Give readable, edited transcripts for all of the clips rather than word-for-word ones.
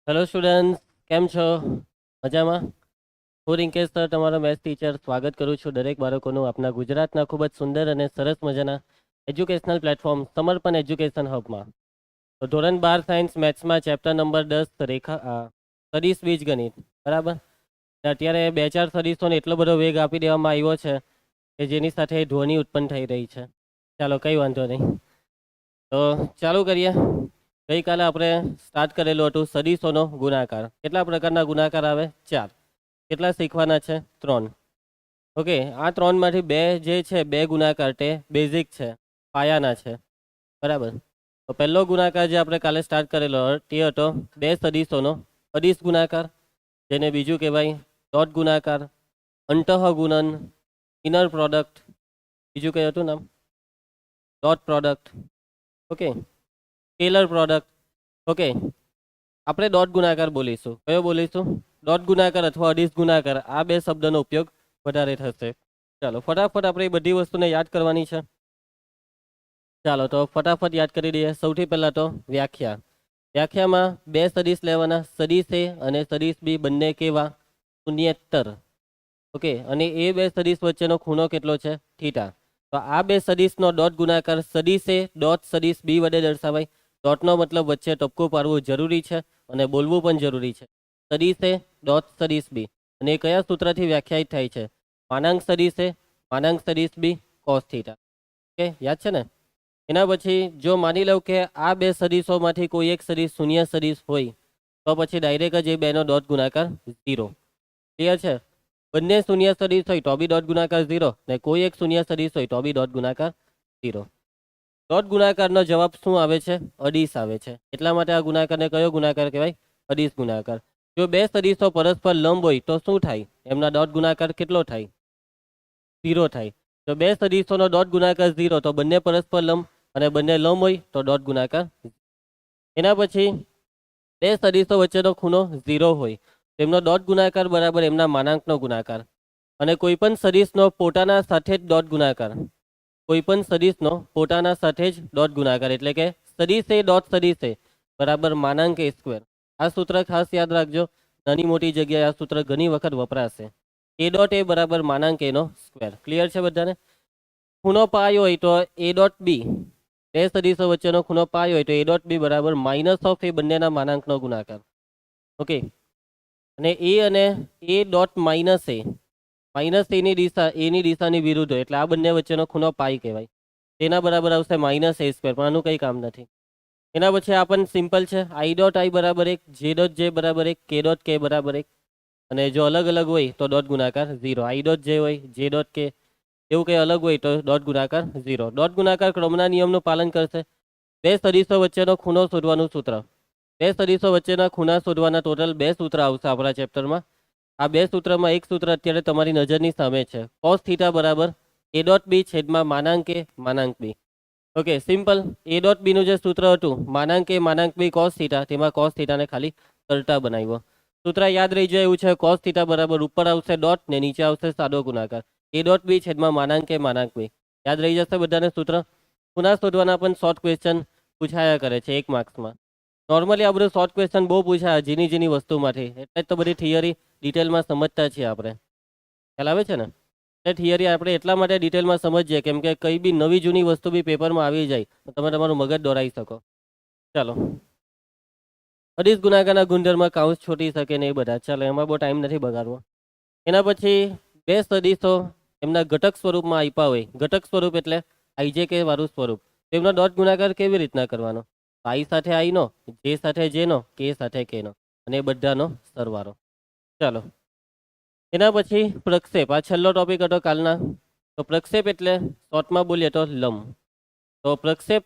Hello students, કેમ છો? મજામાં? હું રિંકેશ સર, તમારો મેથ્સ ટીચર, સ્વાગત કરું છું દરેક બાળકોનું આપણા ગુજરાતના ખૂબ જ સુંદર અને સરસ મજાના એજ્યુકેશનલ પ્લેટફોર્મ સમર્પણ એજ્યુકેશન હબમાં. તો ધોરણ 12 સાયન્સ મેથ્સમાં ચેપ્ટર નંબર 10 સદીશ બીજગણિત, બરાબર. ને અત્યારે 2-4 સદીશોને એટલો બધો વેગ આપી દેવામાં આવ્યો છે કે જેની સાથે ધ્વનિ ઉત્પન્ન થઈ રહી છે. ચાલો, કંઈ વાંધો નહીં. તો ચાલુ કરીએ. ગઈકાલે આપણે સ્ટાર્ટ કરેલું હતું સદીશોનો ગુણાકાર. કેટલા પ્રકારના ગુણાકાર આવે? 4. કેટલા શીખવાના છે? 3. ઓકે, આ 3માંથી 2 જે છે, 2 ગુણાકાર તે બેઝિક છે, પાયાના છે, બરાબર. તો પહેલો ગુણાકાર જે આપણે કાલે સ્ટાર્ટ કરેલો તે હતો 2 સદીશોનો અદિશ ગુણાકાર, જેને બીજું કહેવાય ડોટ ગુણાકાર, અંતઃ ગુણન, ઇનર પ્રોડક્ટ, બીજું કયું હતું નામ? Dot product. Okay, scalar product. Okay, આપણે ડોટ ગુણાકાર બોલીશું. કયો બોલીશું? ડોટ ગુણાકાર અથવા અદિશ ગુણાકાર. આ 2 શબ્દનો ઉપયોગ વધારે થશે. ચાલો, ફટાફટ આપણે એ બધી વસ્તુને યાદ કરવાની છે. ચાલો, તો ફટાફટ યાદ કરી દઈએ. સૌથી પહેલાં તો વ્યાખ્યા. વ્યાખ્યામાં 2 સદીશ લેવાના, સદીશ એ અને સદીશ બી બંને કેવા? શૂન્યેતર. ઓકે, અને એ 2 સદીશ વચ્ચેનો ખૂણો કેટલો છે? થીટા. તો આ 2 સદીશનો ડોટ ગુણાકાર સદીશ એ ડોટ સદીશ બી વડે દર્શાવાય. ડોટનો મતલબ વચ્ચે ટપકું પાડવું જરૂરી છે અને બોલવું પણ જરૂરી છે. સદીશ એ ડોટ સદીશ બી, અને એ કયા સૂત્રથી વ્યાખ્યાયિત થાય છે? માનાંક સદીશ એ માનાંક સદીશ બી કોસ થીટા. ઓકે, યાદ છે ને? એના પછી જો માની લઉં કે આ 2 સદીશોમાંથી કોઈ એક સદીશ શૂન્ય સદીશ હોય, તો પછી ડાયરેક્ટ જ એ 2નો ડોટ ગુણાકાર 0. ક્લિયર છે? બંને શૂન્ય સદીશ હોય તો બી ડોટ ગુણાકાર 0, ને કોઈ એક શૂન્ય સદીશ હોય તો બી ડોટ ગુણાકાર 0. ડોટ ગુણાકારનો જવાબ શું આવે છે? અદિશ આવે છે. એટલા માટે આ ગુણાકારને કયો ગુણાકાર કહેવાય? અદિશ ગુણાકાર. જો 2 સદીશો પરસ્પર લંબ હોય તો શું થાય? એમના ડોટ ગુણાકાર કેટલો થાય? 0 થાય. તો 2 સદીશોનો ડોટ ગુણાકાર 0, તો બંને પરસ્પર લંબ, અને બંને લંબ હોય તો ડોટ ગુણાકાર. એના પછી 2 સદીશો વચ્ચેનો ખૂણો 0 હોય, તેમનો ડોટ ગુણાકાર બરાબર એમના માનાંકનો ગુણાકાર. અને કોઈ પણ સદીશનો પોતાના સાથે જ ડોટ ગુણાકાર. કોઈ પણ સદીશનો પોતાના સાથે જ ડોટ ગુણાકાર, એટલે કે સદીશ એ ડોટ સદીશ એ બરાબર માનાંક એ સ્ક્વેર. આ સૂત્ર ખાસ યાદ રાખજો. નાની મોટી જગ્યાએ આ સૂત્ર ઘણી વખત વપરાશે. એ ડોટ એ બરાબર માનાંક એનો સ્ક્વેર. ક્લિયર છે બધાને? ખૂણો પાય હોય તો એ ડોટ બી, 2 સદીશો વચ્ચેનો ખૂણો પાય હોય તો એ ડોટ બી બરાબર માઇનસ ઓફ એ બંનેના માનાંકનો ગુણાકાર. ઓકે, અને a dot minus a, minus એની દિશાની વિરુદ્ધ હોય, એટલે આ બંને વચ્ચેનો ખૂણો પાઈ કહેવાય. તેના બરાબર આવશે માઇનસ એ સ્ક્વેર, પણ આનું કંઈ કામ નથી. એના પછી આ પણ સિમ્પલ છે. આઈ ડોટ આઈ બરાબર 1, જે ડોટ જે બરાબર 1, કે ડોટ કે બરાબર 1. અને જો અલગ અલગ હોય તો ડોટ ગુણાકાર 0. આઈ ડોટ જે હોય, જે ડોટ કે, એવું કંઈ અલગ હોય તો ડોટ ગુણાકાર 0. ડોટ ગુણાકાર ક્રમના નિયમનું પાલન કરશે. 2 સદીશો વચ્ચેનો ખૂણો શોધવાનું સૂત્ર. 2 સદીશો વચ્ચેના ખૂણા શોધવાના ટોટલ 2 સૂત્ર આવશે આપણા ચેપ્ટરમાં. આ 2 સૂત્રમાં એક સૂત્ર અત્યારે તમારી નજરની સામે છે. કોસ થીટા બરાબર એ ડોટ બી છેદમાં માનાંક એ માનાંક b. Okay, simple. A dot બીનું જે સૂત્ર હતું માનાંક એ માનાંક બી કોસ થીટા, તેમાં કોસ થીટાને ખાલી કરતા બનાવ્યો. સૂત્ર યાદ રહી જાય એવું છે. કોસ થીટા બરાબર ઉપર આવશે ડોટ, ને નીચે આવશે સાદો ગુણાકાર. એ ડોટ બી છેદમાં માનાંક એ માનાંક બી. યાદ રહી જશે બધાને સૂત્ર. ખૂણા શોધવાના પણ શોર્ટ ક્વેશ્ચન પૂછાયા કરે છે 1 માર્ક્સમાં. નોર્મલી આ બધું શોર્ટ ક્વેશ્ચન બહુ પૂછાય જીની વસ્તુમાંથી, એટલે જ તો બધી થિયરી ડિટેલમાં સમજતા છીએ આપણે. ખ્યાલ આવે છે ને? એ થિયરી આપણે એટલા માટે ડિટેલમાં સમજીએ કેમ કે કઈ બી નવી જૂની વસ્તુ બી પેપરમાં આવી જાય તો તમે તમારું મગજ દોડાવી શકો. ચાલો, અદિશ ગુણાકારના ગુણધર્મ કાઉન્સ છોટી શકે ને એ બધા. ચાલો, એમાં બહુ ટાઈમ નથી બગાડવો. એના પછી 2 સદીશો એમના ઘટક સ્વરૂપમાં આપ્યા હોય. ઘટક સ્વરૂપ એટલે આઈજે કે વાળું સ્વરૂપ. તેમનો ડોટ ગુણાકાર કેવી રીતના કરવાનો? આઈ સાથે આઈનો, જે સાથે જેનો, કે સાથે કેનો, અને એ બધાનો સરવાળો. ચાલો, એના પછી પ્રક્ષેપ. આ છેલ્લો ટોપિક હતો કાલના. તો પ્રક્ષેપ એટલે શોર્ટમાં બોલીએ તો લંબ. તો પ્રક્ષેપ,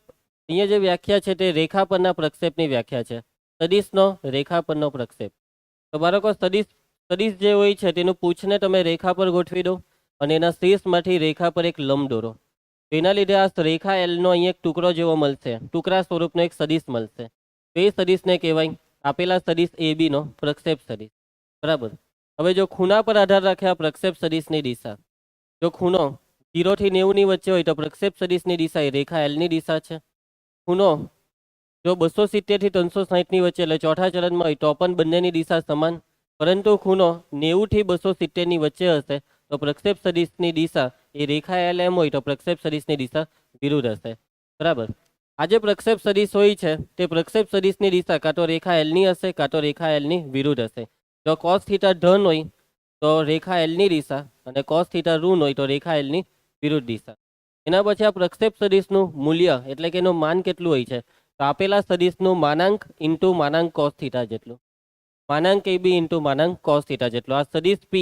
અહીંયા જે વ્યાખ્યા છે તે રેખા પરના પ્રક્ષેપની વ્યાખ્યા છે. સદીશનો રેખા પરનો પ્રક્ષેપ. તો બાળકો, સદીશ જે હોય છે તેનું પૂછને તમે રેખા પર ગોઠવી દો અને એના શીર્ષમાંથી રેખા પર એક લંબ દોરો. તો એના લીધે આ રેખા એલનો અહીંયા એક ટુકડો જેવો મળશે, ટુકડા સ્વરૂપનો એક સદીશ મળશે. તો એ સદીશને કહેવાય આપેલા સદીશ એ બીનો પ્રક્ષેપ સદીશ. બરાબર. હવે જો ખૂણા પર આધાર રાખે આ પ્રક્ષેપ સદીશની દિશા. જો ખૂણો 0 થી 90 ની વચ્ચે હોય તો પ્રક્ષેપ સદીશની દિશા એ રેખા એલની દિશા છે. ખૂણો જો 270 થી 360 ની વચ્ચે એટલે ચોથા ચરણમાં હોય તો પણ બંનેની દિશા સમાન, પરંતુ ખૂણો 90 થી 270 ની વચ્ચે હશે તો પ્રક્ષેપ સદિશની દિશા એ રેખા LM હોય તો પ્રક્ષેપ સદિશની દિશા વિરુદ્ધ હશે. બરાબર. આ જે પ્રક્ષેપ સદિશ હોય છે તે પ્રક્ષેપ સદિશની દિશા કાં તો રેખા L ની હશે કાં તો રેખા L ની વિરુદ્ધ હશે. જો cos થીટા ધન હોય તો રેખા L ની દિશા અને cos થીટા ઋણ હોય તો રેખા L ની વિરુદ્ધ દિશા. એના પછી આ પ્રક્ષેપ સદિશનું મૂલ્ય એટલે કે એનું માન કેટલું હોય છે તો આપેલા સદિશનું માનાંક ઇન્ટુ માનાંક cos થીટા જેટલું, માનાંક AB ઇન્ટુ માનાંક cos થીટા જેટલું. આ સદિશ P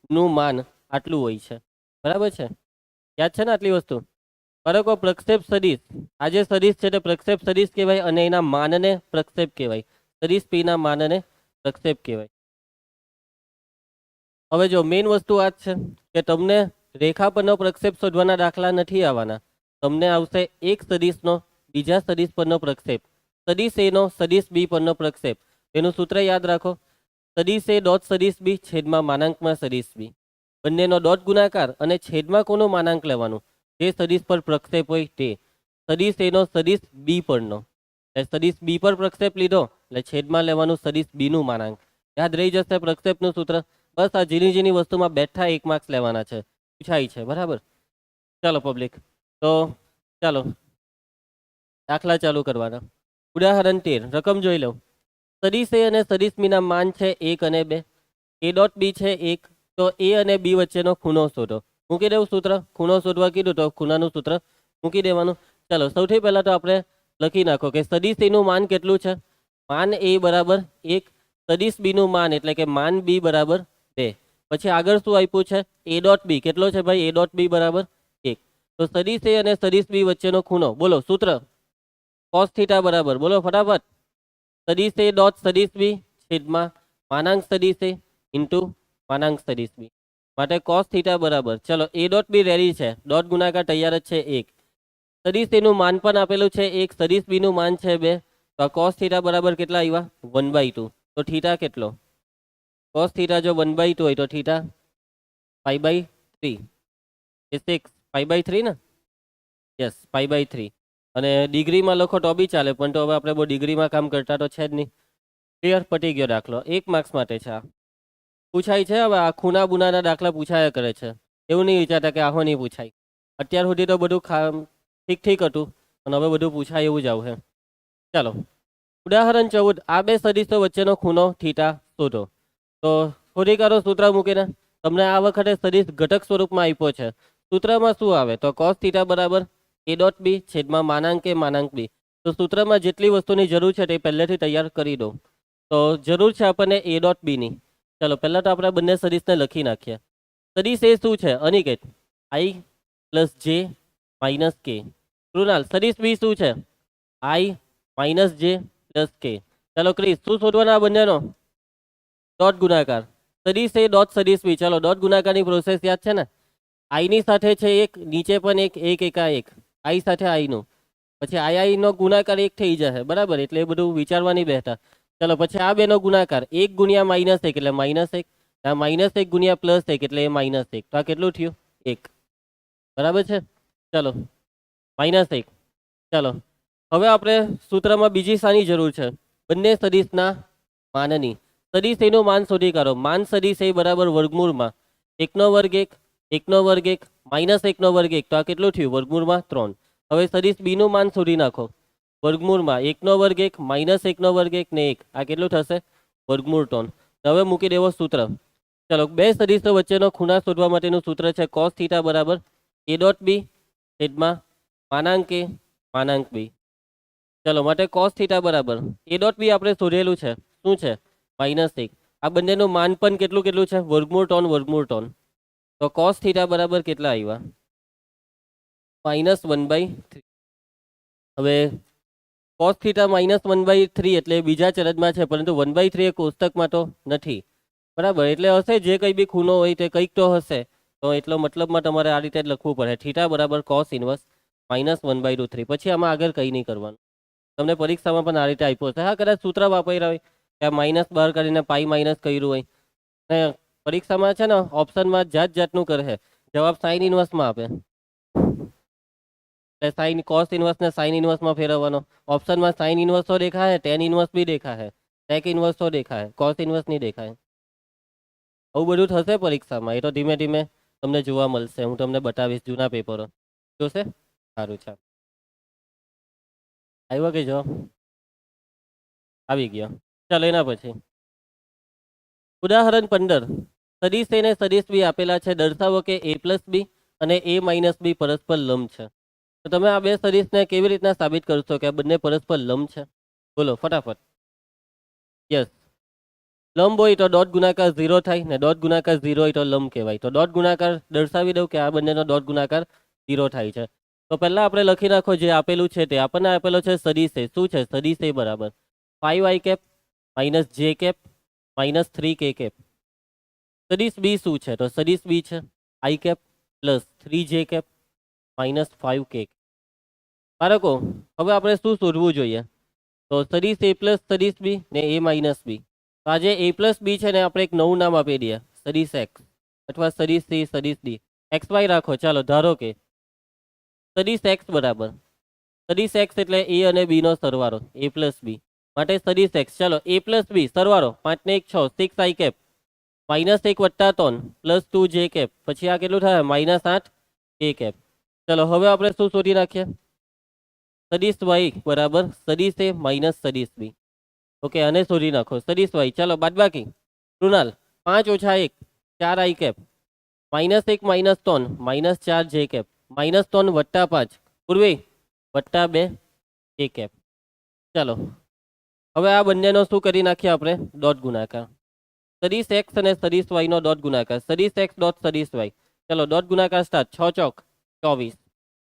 નું માન આટલું હોય છે. બરાબર છે, યાદ છે ને આટલી વસ્તુ? બરાબર. પ્રક્ષેપ સદિશ, આ જે સદિશ છે તે પ્રક્ષેપ સદિશ કહેવાય અને એના માનને પ્રક્ષેપ કહેવાય. સદિશ P ના માનને પ્રક્ષેપ કહેવાય. હવે જો મેઇન વસ્તુ આ જ છે કે તમને રેખા પરનો પ્રક્ષેપ શોધવાના દાખલા નથી આવવાના. તમને આવશે એક સદિશનો બીજા સદિશ પરનો પ્રક્ષેપ, સદિશ A નો સદિશ B પરનો પ્રક્ષેપ. એનું સૂત્ર યાદ રાખો, સદિશ A ડોટ સદિશ B છેદમાં માનાંકમાં સદિશ B. બંનેનો ડોટ ગુણાકાર અને છેદમાં કોનું માનાંક લેવાનું? જે સદિશ પર પ્રક્ષેપ હોય તે. સદિશ A નો સદિશ B પરનો, એટલે સદિશ B પર પ્રક્ષેપ લીધો એટલે છેદમાં લેવાનું સદિશ B નું માનાંક. યાદ રહી જશે પ્રક્ષેપનું સૂત્ર. બસ આ ઝીણી વસ્તુમાં બેઠા 1 માર્ક્સ લેવાના છે, પૂછાય છે. બરાબર. ચાલો પબ્લિક, તો ચાલો દાખલા ચાલુ કરવાના. ઉદાહરણ 13 રકમ જોઈ લો. સદિશ A અને સદિશ B ના માન છે 1 અને 2. A ડોટ B છે 1, તો A અને B વચ્ચેનો ખૂણો શોધો. મૂકી દેવું સૂત્ર. ખૂણો શોધવા કીધું તો ખૂણાનું સૂત્ર મૂકી દેવાનું. ચાલો સૌથી પહેલા તો આપણે લખી નાખો કે સદિશ A નું માન કેટલું છે? માન A બરાબર 1, સદિશ B નું માન એટલે કે માન B બરાબર 2. પછી આગળ શું આપ્યું છે? A ડોટ B કેટલો છે ભાઈ? A ડોટ B બરાબર 1. તો સદિશ A અને સદિશ B વચ્ચેનો ખૂણો બોલો સૂત્ર cos થીટા બરાબર, બોલો ફટાફટ, સદિશ A ડોટ સદિશ B છેદમાં માનાંક સદિશ A ઇન્ટુ માનાંક સદિશ B. માટે cos થીટા બરાબર, ચલો A ડોટ B રેડી છે, ડોટ ગુણાકાર તૈયાર જ છે 1. સદિશ A નું માન પણ આપેલું છે 1, સદિશ B નું માન છે 2. તો આ cos થીટા બરાબર કેટલા આવ્યા? 1/2. તો થીટા કેટલો? cos થીટા જો 1/2 હોય તો થીટા π/3 એ 6 π/3 ને? યસ, π/3. અને ડિગ્રીમાં લખો તો બી ચાલે, પણ તો હવે આપણે બહુ ડિગ્રીમાં કામ કરતા તો છે જ નહીં. ક્લિયર? પટી ગયો દાખલો. 1 માર્ક્સ માટે છે આ. પૂછાય છે હવે આ ખૂણા બુનાના દાખલા પૂછાયા કરે છે. એવું નહીં વિચારતા કે આહો નહીં પૂછાય. અત્યાર સુધી તો બધું ઠીક હતું અને હવે બધું પૂછાય એવું જ આવશે. ચાલો ઉદાહરણ 14. આ બે સદિશો વચ્ચેનો ખૂણો થીટા શોધો. તો શોધી કાઢો સૂત્ર મૂકીને. તમને આ વખતે સદિશ ઘટક સ્વરૂપમાં આપ્યો છે. સૂત્રમાં શું આવે? તો cos થીટા બરાબર A ડોટ B છેદમાં માનાંક A માનાંક B. તો સૂત્રમાં જેટલી વસ્તુની જરૂર છે તે પહેલેથી તૈયાર કરી દો. તો જરૂર છે આપણને A ડોટ B ની. ચાલો પહેલાં તો આપણે બંને સદિશને લખી નાખીએ. સદિશ એ શું છે? Aniket I plus J minus K. Krunal સદિશ B શું છે? I minus J plus K. ચાલો ક્રિસ શું શોધવાના બંનેનો? ડોટ ગુણાકાર. સદિશ A ડોટ સદિશ B. ચાલો ડોટ ગુણાકારની પ્રોસેસ યાદ છે ને? I ની સાથે છે 1, નીચે પણ 1, 1 એકા 1, I સાથે I નું, પછી I નો ગુણાકાર 1 થઈ જશે. બરાબર, એટલે એ બધું વિચારવાની બેઠા. ચાલો પછી આ બેનો ગુણાકાર 1 ગુણ્યા -1 એટલે -1, આ -1 ગુણ્યા +1 એટલે એ -1. તો આ કેટલું થયું? 1. બરાબર છે. ચાલો -1. ચાલો હવે આપણે સૂત્રમાં બીજી શાની જરૂર છે? બંને સદિશના માનની. સદિશ A નું માન શોધી કાઢો. માન સદિશ A બરાબર વર્ગમૂળમાં 1 નો વર્ગ 1, 1 નો વર્ગ 1, -1 નો વર્ગ 1. તો આ કેટલું થયું? વર્ગમૂળમાં 3. હવે સદિશ B નું માન શોધી નાખો. વર્ગમૂળમાં 1 નો વર્ગ 1, -1 નો વર્ગ 1 ને 1. આ કેટલું થશે? વર્ગમૂળ 3. હવે મૂકી દેવો સૂત્ર. ચાલો બે સદિશો વચ્ચેનો ખૂણા શોધવા માટેનું સૂત્ર છે cos થીટા બરાબર A ડોટ B છેદમાં માનાંક A માનાંક B. ચાલો માટે cos થીટા બરાબર A ડોટ B આપણે શોધેલું છે. શું છે? -1. આ બંનેનું માન પણ કેટલું છે? વર્ગમૂળ 3 વર્ગમૂળ 3. તો cos થીટા બરાબર કેટલા આવ્યા? -1/3. હવે cos થીટા -1/3 એટલે બીજા ચરણમાં છે, પરંતુ 1/3 એ કોષ્ટકમાં તો નથી. બરાબર, એટલે હશે જે કંઈ બી ખૂણો હોય તે કંઈક તો હશે. તો એટલો મતલબમાં તમારે આ રીતે જ લખવું પડે. થીટા બરાબર cos ઇનવર્સ -1/3. પછી આમાં આગળ કંઈ નહીં કરવાનું. તમને પરીક્ષામાં પણ આ રીતે આપ્યો હશે. હા, કદાચ સૂત્ર વાપર્યા હોય ત્યાં માઇનસ બહાર કાઢીને પાઈ માઇનસ કર્યું હોય. ને પરીક્ષામાં છે ને ઓપ્શનમાં જાતનું કરે, જવાબ સાઇન ઇનવર્સમાં આપે. એટલે સાઇન કોસ ઇન્વર્સને સાઇન ઇન્વર્સમાં ફેરવવાનો. ઓપ્શનમાં સાઇન ઇન્વર્સો દેખાય, ટેન ઇન્વર્સ બી દેખાય, સેક ઇન્વર્સો દેખાય, કોસ ઇન્વર્સ નહીં દેખાય. આવું બધું થશે પરીક્ષામાં. એ તો ધીમે ધીમે તમને જોવા મળશે. હું તમને બતાવીશ જૂના પેપરો. જોશે? સારું છે. આવ્યો કે જો આવી ગયો. ચાલો એના પછી ઉદાહરણ 15. સદિશ એ ને સદિશ બી આપેલા છે. દર્શાવો કે a પ્લસ બી અને a માઇનસ બી પરસ્પર લંબ છે. તો તમે આ બે સદિશને કેવી રીતના સાબિત કરશો કે આ બંને પરસ્પર લંબ છે? બોલો ફટાફટ. યસ, લંબ હોય તો ડોટ ગુણાકાર 0 થાય ને ડોટ ગુણાકાર 0 હોય તો લંબ કહેવાય. તો ડોટ ગુણાકાર દર્શાવી દઉં કે આ બંનેનો ડોટ ગુણાકાર 0 થાય છે. તો પહેલા આપણે લખી નાખો જે આપેલું છે તે. આપણને આપેલો છે સદિશ એ. શું છે? સદિશ એ બરાબર 5i cap minus J cap minus 3k cap. સદિશ બી શું છે? તો સદિશ બી છે i cap plus 3j cap minus 5k. બાળકો હવે આપણે શું શોધવું જોઈએ? તો સદિશ એ પ્લસ સદિશ બી ને એ માઇનસ બી. તો આજે એ પ્લસ બી છે ને આપણે એક નવું નામ આપી દઈએ, સદિશ એક્સ અથવા સદિશ સી, સદિશ ડી. એક્સ વાય રાખો. ચાલો ધારો કે સદિશ એક્સ બરાબર સદિશ એક્સ એટલે એ અને બી નો સરવાળો, એ પ્લસ બી. માટે સદિશ એક્સ. ચાલો એ પ્લસ બી સરવાળો 5 ને 1 6, 6i કેપ માઇનસ 1 વત્તા 3 પ્લસ 2j કેપ. પછી આ કેટલું થાય? Minus 8k cap. ચલો હવે આપણે શું શોધી નાખીએ? સદિશ વાય બરાબર સદિશ એ માઇનસ સદિશ બી. ઓકે, આને શોધી નાખો. સદિશ વાય. ચાલો બાદબાકી કૃણાલ 5 ઓછા 1 4i cap minus 1 minus 3 minus 4j cap minus 3 વત્તા 5 પૂર્વે વત્તા 2k કેપ. ચાલો હવે આ બંનેનો શું કરી નાખીએ આપણે? ડોટ ગુણાકાર. સદિશ એક્સ અને સદિશ વાય નો ડોટ ગુણાકાર. સદિશ એક્સ ડોટ સદિશ વાય. ચલો ડોટ ગુણાકાર સ્ટાર્ટ. 6 ચોક 24,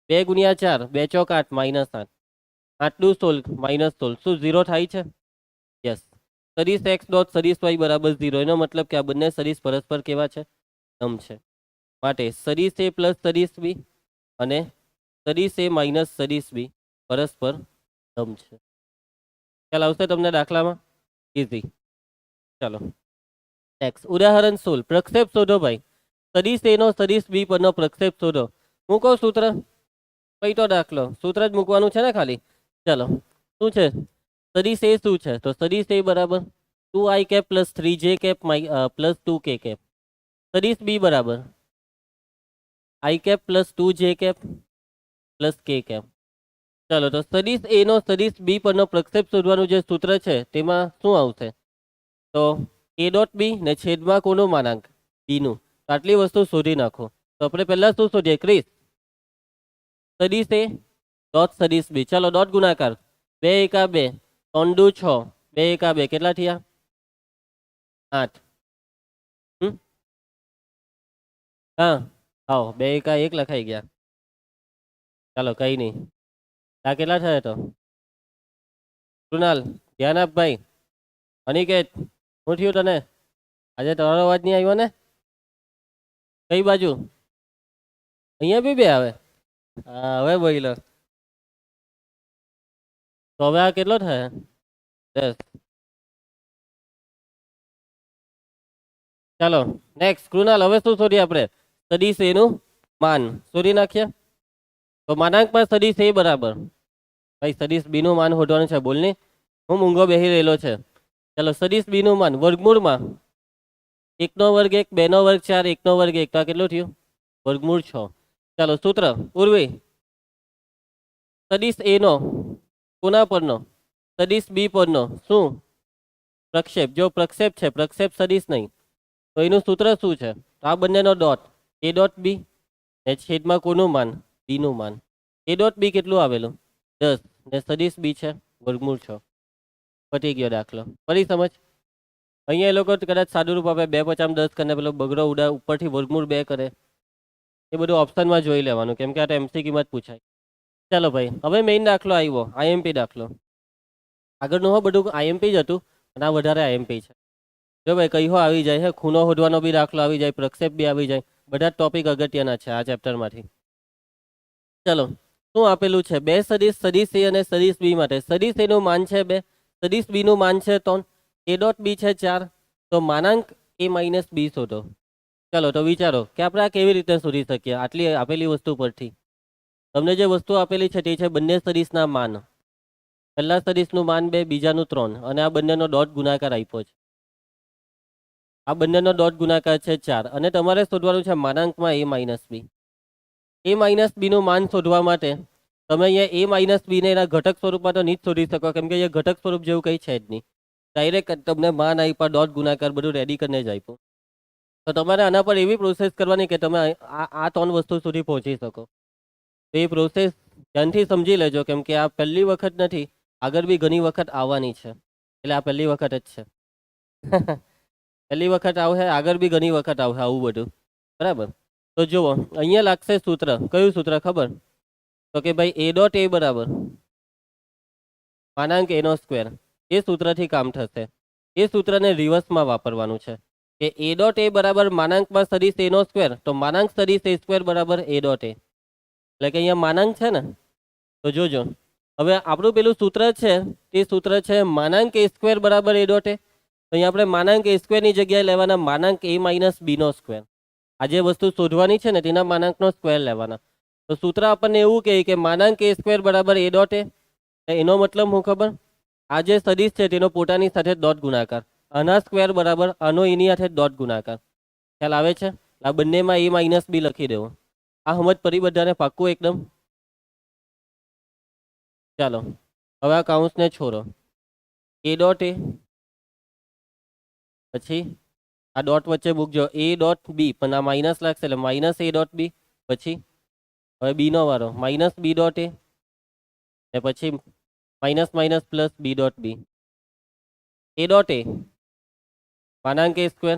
2 ગુણ્યા 4 2 ચોક 8 માઇનસ 8, 8 દુ 16 માઇનસ 16. શું 0 થાય છે? યસ. સદિશ એક્સ ડોટ સદિશ વાય બરાબર 0. એનો મતલબ કે આ બંને સદિશ પરસ્પર કેવા છે? લંબ છે. માટે સદિશ એ પ્લસ સદિશ બી અને સદિશ એ માઇનસ સદિશ બી પરસ્પર લંબ છે. ખ્યાલ આવશે તમને દાખલામાં? ઇઝી. ચાલો નેક્સ્ટ ઉદાહરણ 16. પ્રક્ષેપ શોધો ભાઈ. સદિશ એ નો સદિશ બી પરનો પ્રક્ષેપ શોધો. મૂકો સૂત્ર. કઈ તો દાખલો સૂત્ર જ મૂકવાનું છે ને ખાલી. ચાલો શું છે? સદિશ એ શું છે? તો સદિશ એ બરાબર 2i cap plus 3j cap plus 2k cap. સદિશ બી બરાબર i cap plus 2j cap plus k cap. ચાલો તો સદિશ એ નો સદિશ બી પરનો પ્રક્ષેપ શોધવાનું જે સૂત્ર છે તેમાં શું આવશે? તો a ડોટ બી ને છેદમાં કોનું માનાંક? બીનું. તો આટલી વસ્તુ શોધી નાખો. તો આપણે પહેલા શું શોધીએ ક્રિસ? સદિશ એ ડોટ સદિશ બી. ચાલો ડોટ ગુણાકાર 2 એકા 2 3 દુ 6 2 એકા 2 કેટલા થયા? 8. હા આવો 2 એકા 1 લખાઈ ગયા. ચાલો કઈ નહીં. આ કેટલા થયા? તો કૃણાલ ધ્યાન આપ ભાઈ. અનિકેત શું થયું તને? આજે તમારો અવાજ નહીં આવ્યો ને? કઈ બાજુ? અહીંયા બી બે આવે. હા હવે બોલો. તો હવે આ કેટલો થાય? 10. ચાલો નેક્સ્ટ કૃણાલ હવે શું શોધીએ આપણે? સદિશ એનું માન શોધી નાખીએ. તો માનાંકમાં સદિશ એ બરાબર ભાઈ સદિશ બી નું માન શોધવાનું છે. બોલની હું મૂંગો બેહી રહેલો છે. ચાલો સદિશ બી નું માન વર્ગમૂળમાં 1 નો વર્ગ 1 2 નો વર્ગ 4 1 નો વર્ગ 1. તો આ કેટલું થયું? વર્ગમૂળ 6. ચાલો સૂત્ર ઉર્વી. સદિશ એ નો કોના પરનો? સદિશ બી પરનો શું? પ્રક્ષેપ. જો પ્રક્ષેપ છે, પ્રક્ષેપ સદિશ નહીં, તો એનું સૂત્ર શું છે? તો આ બંનેનો ડોટ એ ડોટ બી ને છેદમાં કોનું માન? બી નું માન. એ ડોટ બી કેટલું આવેલું? 10 ને સદિશ બી છે વર્ગમૂળ 6. પતી ગયો દાખલો. ફરી સમજ. અહીંયા એ લોકો કદાચ સાદું રૂપ આપે 2 × 10 કરીને પેલો બગડો ઉડા ઉપરથી વર્ગમૂળ 2 કરે. એ બધું ઓપ્શનમાં જોઈ લેવાનું કેમ કે આ તો એમસીક્યુમાં જ પૂછાય. ચાલો ભાઈ હવે મેઇન દાખલો આવ્યો, આઈએમપી દાખલો. આગળનું હો બધું આઈએમપી જ હતું અને આ વધારે આઈએમપી છે. જો ભાઈ કઈ હો આવી જાય હે, ખૂણો શોધવાનો બી દાખલો આવી જાય, પ્રક્ષેપ બી આવી જાય. બધા જ ટોપિક અગત્યના છે આ ચેપ્ટરમાંથી. ચલો શું આપેલું છે? બે સદિશ સદિશ એ અને સદિશ બી માટે. સદિશ એનું માન છે 2, સદિશ બી નું માન છે 3, એ ડોટ બી છે 4. તો માનાંક એ માઇનસ બી શોધો. ચાલો તો વિચારો કે આપણે આ કેવી રીતે શોધી શકીએ આટલી આપેલી વસ્તુ પરથી? તમને જે વસ્તુ આપેલી છે તે છે બંને સદિશના માન. પહેલા સદિશનું માન 2, બીજાનું 3 અને આ બંનેનો ડોટ ગુણાકાર આપ્યો છે. આ બંનેનો ડોટ ગુણાકાર છે 4 અને તમારે શોધવાનું છે માનાંકમાં a minus b. a minus બીનું માન શોધવા માટે તમે અહીંયા a માઇનસ બીને એના ઘટક સ્વરૂપમાં તો નહીં જ શોધી શકો, કેમ કે અહીંયા ઘટક સ્વરૂપ જેવું કંઈ છે જ નહીં. ડાયરેક્ટ તમને માન આપ્યા, ડોટ ગુણાકાર બધું રેડી કરીને જ આપ્યું. તો તમારે આના પર એવી પ્રોસેસ કરવાની કે તમે આ 3 વસ્તુ સુધી પહોંચી શકો. તો એ પ્રોસેસ ધ્યાનથી સમજી લેજો, કેમ કે આ પહેલી વખત નથી, આગળ બી ઘણી વખત આવવાની છે. એટલે આ પહેલી વખત જ છે. પહેલી વખત આવશે, આગળ બી ઘણી વખત આવશે આવું બધું. બરાબર. તો જુઓ અહીંયા લાગશે સૂત્ર. કયું સૂત્ર ખબર? તો કે ભાઈ a ડોટ a બરાબર માનાંક a નો સ્ક્વેર. એ સૂત્રથી કામ થશે. એ સૂત્રને રિવર્સમાં વાપરવાનું છે કે a ડોટ a બરાબર માનાંકમાં સદિશ a નો સ્ક્વેર, તો માનાંક સદિશ a સ્ક્વેર બરાબર a ડોટ a. એટલે કે અહીંયા માનાંક છે ને, તો જોજો હવે આપણું પેલું સૂત્ર છે તે સૂત્ર છે માનાંક a સ્ક્વેર બરાબર a ડોટ a. તો અહીંયા આપણે માનાંક a સ્ક્વેરની જગ્યાએ લેવાના માનાંક a માઇનસ b નો સ્ક્વેર. આ જે વસ્તુ શોધવાની છે ને તેના માનાંકનો સ્ક્વેર લેવાના. તો સૂત્ર આપણને એવું કહે કે માનાંક a સ્ક્વેર બરાબર a ડોટ a. એનો મતલબ હું ખબર? આ જે સદિશ છે તેનો પોતાની સાથે ડોટ ગુણાકાર, આના સ્ક્વેર બરાબર આનો એની સાથે ડોટ ગુણાકાર. ખ્યાલ આવે છે? આ બંનેમાં a માઇનસ બી લખી દેવો. આ સમજ પડી બધાને? પાક્કું એકદમ? ચાલો હવે આ કાઉન્સને છોડો. a ડોટ a પછી આ ડોટ વચ્ચે મૂકજો a ડોટ બી, પણ આ માઇનસ લાગશે એટલે માઇનસ a ડોટ બી. પછી હવે બી નો વારો, માઇનસ બી ડોટ એ ને પછી minus minus plus B dot B. a dot a માનાંક a સ્ક્વેર.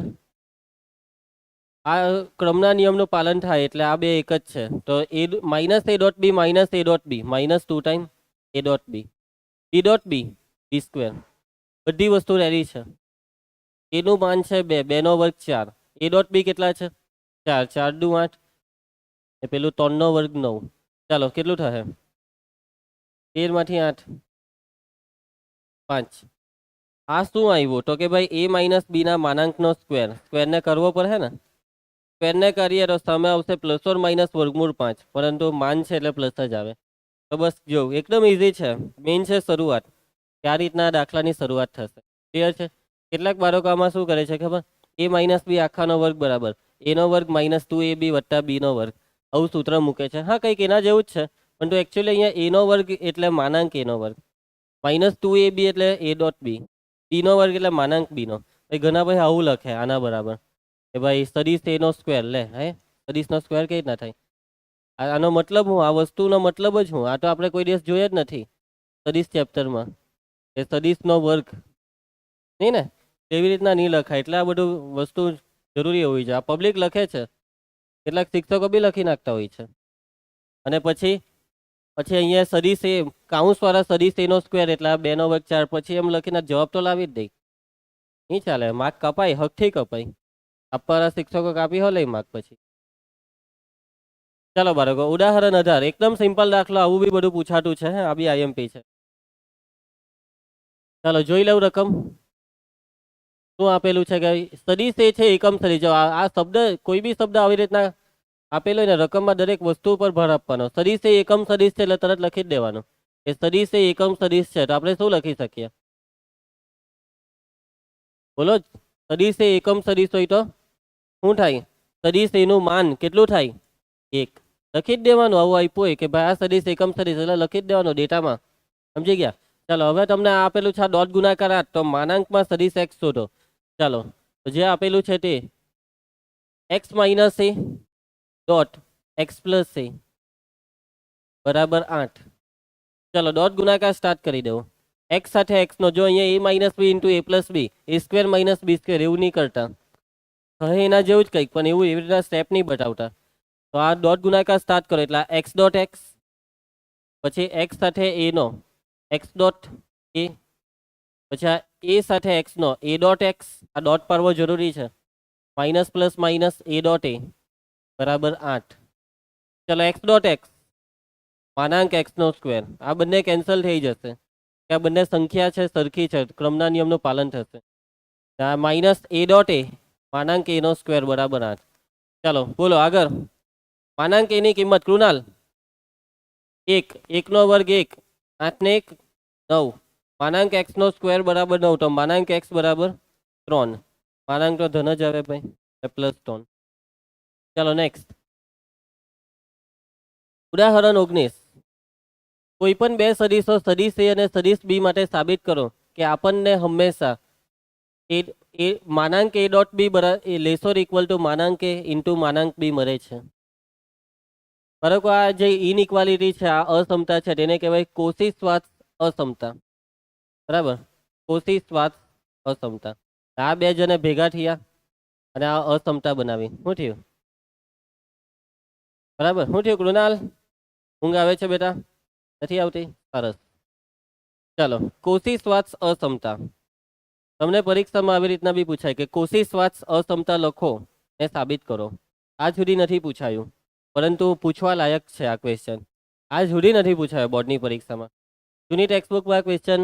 આ ક્રમના નિયમનું પાલન થાય એટલે આ બે એક જ છે. તો a minus a dot b minus a dot b minus 2 time a dot b. B dot b b square. બધી વસ્તુ રેડી છે. એનું માન છે 2, 2 નો વર્ગ 4. a ડોટ બી કેટલા છે? 4, 4 દુ 8 ને પેલું 3 નો વર્ગ 9. ચાલો કેટલું થશે? 13 માંથી 8 5. આ શું આવ્યું? તો કે ભાઈ a માઇનસ બી ના માનાંકનો સ્ક્વેર. સ્ક્વેરને કરવો પડે ને, સ્ક્વેરને કરીએ તો સામે આવશે પ્લસ ઓર માઇનસ વર્ગમૂળ 5, પરંતુ માન છે એટલે પ્લસ જ આવે. તો બસ જો એકદમ ઇઝી છે. મેઇન છે શરૂઆત. આ રીતના દાખલાની શરૂઆત થશે. ક્લિયર છે? કેટલાક બાળકો આમાં શું કરે છે ખબર? a માઇનસ બી આખાનો વર્ગ બરાબર a નો વર્ગ માઇનસ 2ab વત્તા b નો વર્ગ, આવું સૂત્ર મૂકે છે. હા, કંઈક એના જેવું જ છે, પરંતુ એકચ્યુઅલી અહીંયા a નો વર્ગ એટલે માનાંક a નો વર્ગ, માઇનસ 2ab એટલે a ડોટ બી, બી નો વર્ગ એટલે માનાંક બી નો. ભાઈ ઘણા ભાઈ આવું લખે આના બરાબર કે ભાઈ સદિશ a નો સ્ક્વેર. લે હે, સદિશનો સ્ક્વેર કઈ રીતના થાય? આનો મતલબ હું, આ વસ્તુનો મતલબ જ હું, આ તો આપણે કોઈ દિવસ જોઈએ જ નથી સદિશ ચેપ્ટરમાં. એ સદિશનો વર્ગ નહીં ને, એવી રીતના નહીં લખાય. એટલે આ બધું વસ્તુ જરૂરી હોવી છે. આ પબ્લિક લખે છે, કેટલાક શિક્ષકો બી લખી નાખતા હોય છે. અને પછી અહીંયા સદિશ એ કાઉન્સવાળા સદિશ એનો સ્ક્વેર એટલે 2 નો વર્ગ 4, પછી એમ લખીને જવાબ તો લાવી જ દઈ. નહીં ચાલે, માર્ક કપાય, હકથી કપાય. આપવાના શિક્ષકો કાપી હો લે માર્ક પછી. ચાલો બાળકો, ઉદાહરણ 18. એકદમ સિમ્પલ દાખલો. આવું બી બધું પૂછાતું છે. આ બી આઈએમપી છે. ચાલો જોઈ લઉં રકમ. શું આપેલું છે કે સદિશ એ છે એકમ સદિશ. જો આ શબ્દ, કોઈ બી શબ્દ આવી રીતના આપેલો હોય ને રકમમાં દરેક વસ્તુ પર ભાર આપવાનો. સદિશ એ એકમ સદિશ છે એટલે તરત લખી જ દેવાનું કે સદિશ એ એકમ સદિશ છે. તો આપણે શું લખી શકીએ? બોલો. સદિશ એ એકમ સદિશ હોય તો શું થાય? સદિશ એનું માન કેટલું થાય? 1. લખી જ દેવાનું. આવું આપ્યું હોય કે ભાઈ આ સદિશ એકમ સદિશ એટલે લખી જ દેવાનું ડેટામાં. સમજી ગયા? ચાલો હવે તમને આપેલું છે આ ડોટ ગુણાકાર 8, તો માનાંકમાં સદિશ x શોધો. ચાલો તો જે આપેલું છે તે x minus a dot x plus a બરાબર 8. ચાલો ડોટ ગુણાકાર સ્ટાર્ટ કરી દો. x સાથે x નો, જો અહીંયા a minus B into a plus B, a square minus B square, એવું નહીં કરતા. હવે એના જેવું જ કંઈક, પણ એવું એવી રીતના સ્ટેપ નહીં બતાવતા. તો આ ડોટ ગુણાકાર સ્ટાર્ટ કરો એટલે x ડોટ x, પછી x સાથે a નો x ડોટ a, પછી આ a સાથે x નો a ડોટ x, આ ડોટ પાડવો જરૂરી છે, minus plus minus a dot a બરાબર 8. ચલો x ડોટ x માનાંક x નો સ્ક્વેર. આ બંને કેન્સલ થઈ જશે કે આ બંને સંખ્યા છે સરખી છે, ક્રમના નિયમનું પાલન થશે. આ માઇનસ a ડોટ a માનાંક a નો સ્ક્વેર બરાબર 8. ચાલો બોલો આગળ. માનાંક a ની કિંમત કૃણાલ એક, એકનો વર્ગ 1, 8 ને 1 9, માનાંક એક્સનો સ્ક્વેર બરાબર 9, તો માનાંક એક્સ બરાબર 3, માનાંક તો ધન જ આવે ભાઈ, પ્લસ 3. ચાલો નેક્સ્ટ ઉદાહરણ 19. કોઈ પણ બે સદીશો સદીશ એ અને સદીશ બી માટે સાબિત કરો કે આપણને હંમેશા એ માનાંક a dot b less or equal to માનાંક એ ઇન્ટુ માનાંક બી મળે છે. બરાબર, આ જે ઇનઇક્વાલિટી છે, આ અસમતા છે, તેને કહેવાય કોશી શ્વાસ અસમતા. બરાબર, કોશી શ્વાસ અસમતા. આ બે જણે ભેગા થયા અને આ અસમતા બનાવી. શું થયું? બરાબર, શું થયું કૃણાલ? ઊંઘ આવે છે બેટા? નથી આવતી? સરસ. ચાલો, કોશી શ્વાસ અસમતા. તમને પરીક્ષામાં આવી રીતના બી પૂછાય કે કોશી શ્વાસ અસમતા લખો ને સાબિત કરો. આજ સુધી નથી પૂછાયું, પરંતુ પૂછવા લાયક છે આ ક્વેશ્ચન. આજ સુધી નથી પૂછાયો બોર્ડની પરીક્ષામાં. જૂની ટેક્સ્ટબુકમાં આ ક્વેશ્ચન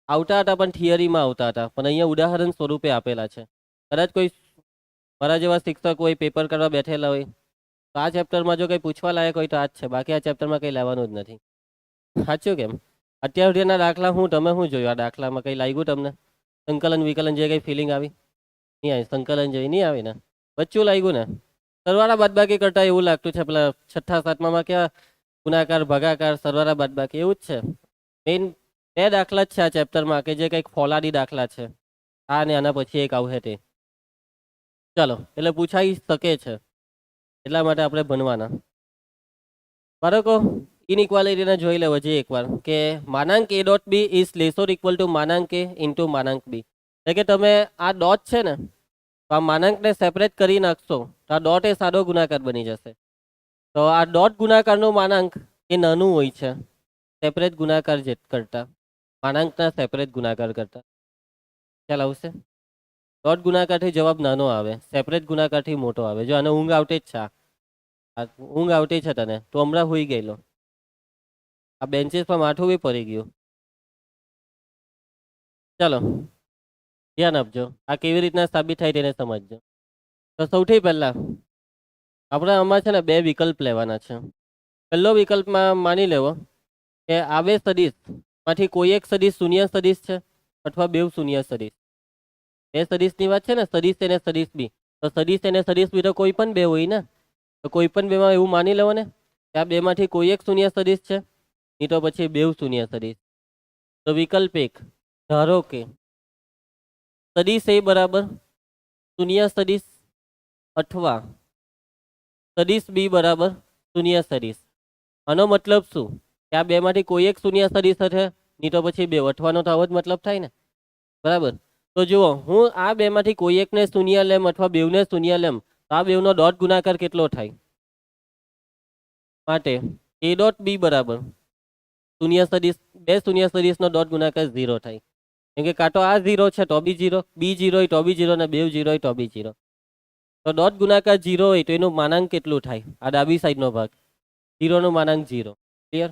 આવતા હતા, પણ થિયરીમાં આવતા હતા, પણ અહીંયા ઉદાહરણ સ્વરૂપે આપેલા છે. કદાચ કોઈ મારા જેવા શિક્ષક હોય, પેપર કરવા બેઠેલા હોય, તો આ ચેપ્ટરમાં જો કંઈ પૂછવા લાયક હોય તો આ જ છે, બાકી આ ચેપ્ટરમાં કંઈ લેવાનું જ નથી. સાચું કેમ? અત્યાર સુધીના દાખલા તમે શું જોયું? આ દાખલામાં કંઈ લાગ્યું તમને? સંકલન વિકલન જે કંઈ ફિલિંગ આવી? નહીં આવી. સંકલન જેવી નહીં આવી ને? બચ્ચું લાગ્યું ને? સરવાળા બાદબાકી કરતા એવું લાગતું છે. પેલા છઠ્ઠા સાતમામાં કેવા ગુણાકાર ભાગાકાર સરવાળા બાદબાકી એવું જ છે. મેઇન બે દાખલા જ છે આ ચેપ્ટરમાં કે જે કંઈક ફોલાદી દાખલા છે. આ ને આના પછી એક આવશે તે. ચાલો, એટલે પૂછાઈ શકે છે, એટલા માટે આપણે ભણવાના. બાળકો ઇનઇક્વાલિટીને જોઈ લેવો જોઈએ એકવાર કે માનાંક a dot b is less or equal to માનાંક એ ઇન્ટુ માનાંક બી. એટલે કે તમે આ ડોટ છે ને, તો આ માનાંકને સેપરેટ કરી નાખશો તો આ ડોટ એ સાદો ગુણાકાર બની જશે. તો આ ડોટ ગુણાકારનું માનાંક એ નાનું હોય છે સેપરેટ ગુણાકાર કરતા, માનાંકના સેપરેટ ગુણાકાર કરતા. ખ્યાલ આવશે? ડોટ ગુણાકારથી જવાબ નાનો આવે, સેપરેટ ગુણાકારથી મોટો આવે. જો આને ઊંઘ આવતી જ છે, ઊંઘ આવતી છે તને, તો હમણાં હોઈ ગયેલો. આ બેન્ચીસ પર માથું બી પડી ગયું. ચાલો ધ્યાન આપજો, આ કેવી રીતના સાબિત થાય તેને સમજજો. તો સૌથી પહેલા આપણે આમાં છે ને બે વિકલ્પ લેવાના છે. પહેલો વિકલ્પમાં માની લેવો કે આ બે સદીશમાંથી કોઈ એક સદીશ શૂન્ય સદીશ છે અથવા બે શૂન્ય સદીશ. બે સદીશની વાત છે ને, સદીશ અને સદીશ બી. તો સદીશ અને સદીશ બી તો કોઈ પણ બે હોય ને, તો કોઈ પણ બેમાં એવું માની લેવો ને કે આ બેમાંથી કોઈ એક શૂન્ય સદીશ છે, નહીં તો પછી બે શૂન્ય સદીશ. તો વિકલ્પ એક, ધારો કે સદીશ એ બરાબર શૂન્ય સદીશ અથવા સદીશ બી બરાબર શૂન્ય સદીશ. આનો મતલબ શું કે આ બેમાંથી કોઈ એક શૂન્ય સદીશ હશે, નહીં તો પછી બે. અઠવાનો તો આવો જ મતલબ થાય ને, બરાબર? તો જુઓ, હું આ બેમાંથી કોઈ એકને શૂન્ય લેમ અથવા બેવને શૂન્ય લેમ, તો આ બેવનો ડોટ ગુણાકાર કેટલો થાય? માટે એ ડોટ બી બરાબર શૂન્ય સદીશ, બે શૂન્ય સદીશનો ડોટ ગુણાકાર 0 થાય. કેમ કે કાં તો આ 0 છે તો બી 0, બી 0 હોય તો બી 0, અને બે 0 હોય તો બી 0. તો ડોટ ગુણાકાર 0 હોય તો એનું માનાંક કેટલું થાય? આ ડાબી સાઈડનો ભાગ, 0 નું માનાંક 0. ક્લિયર?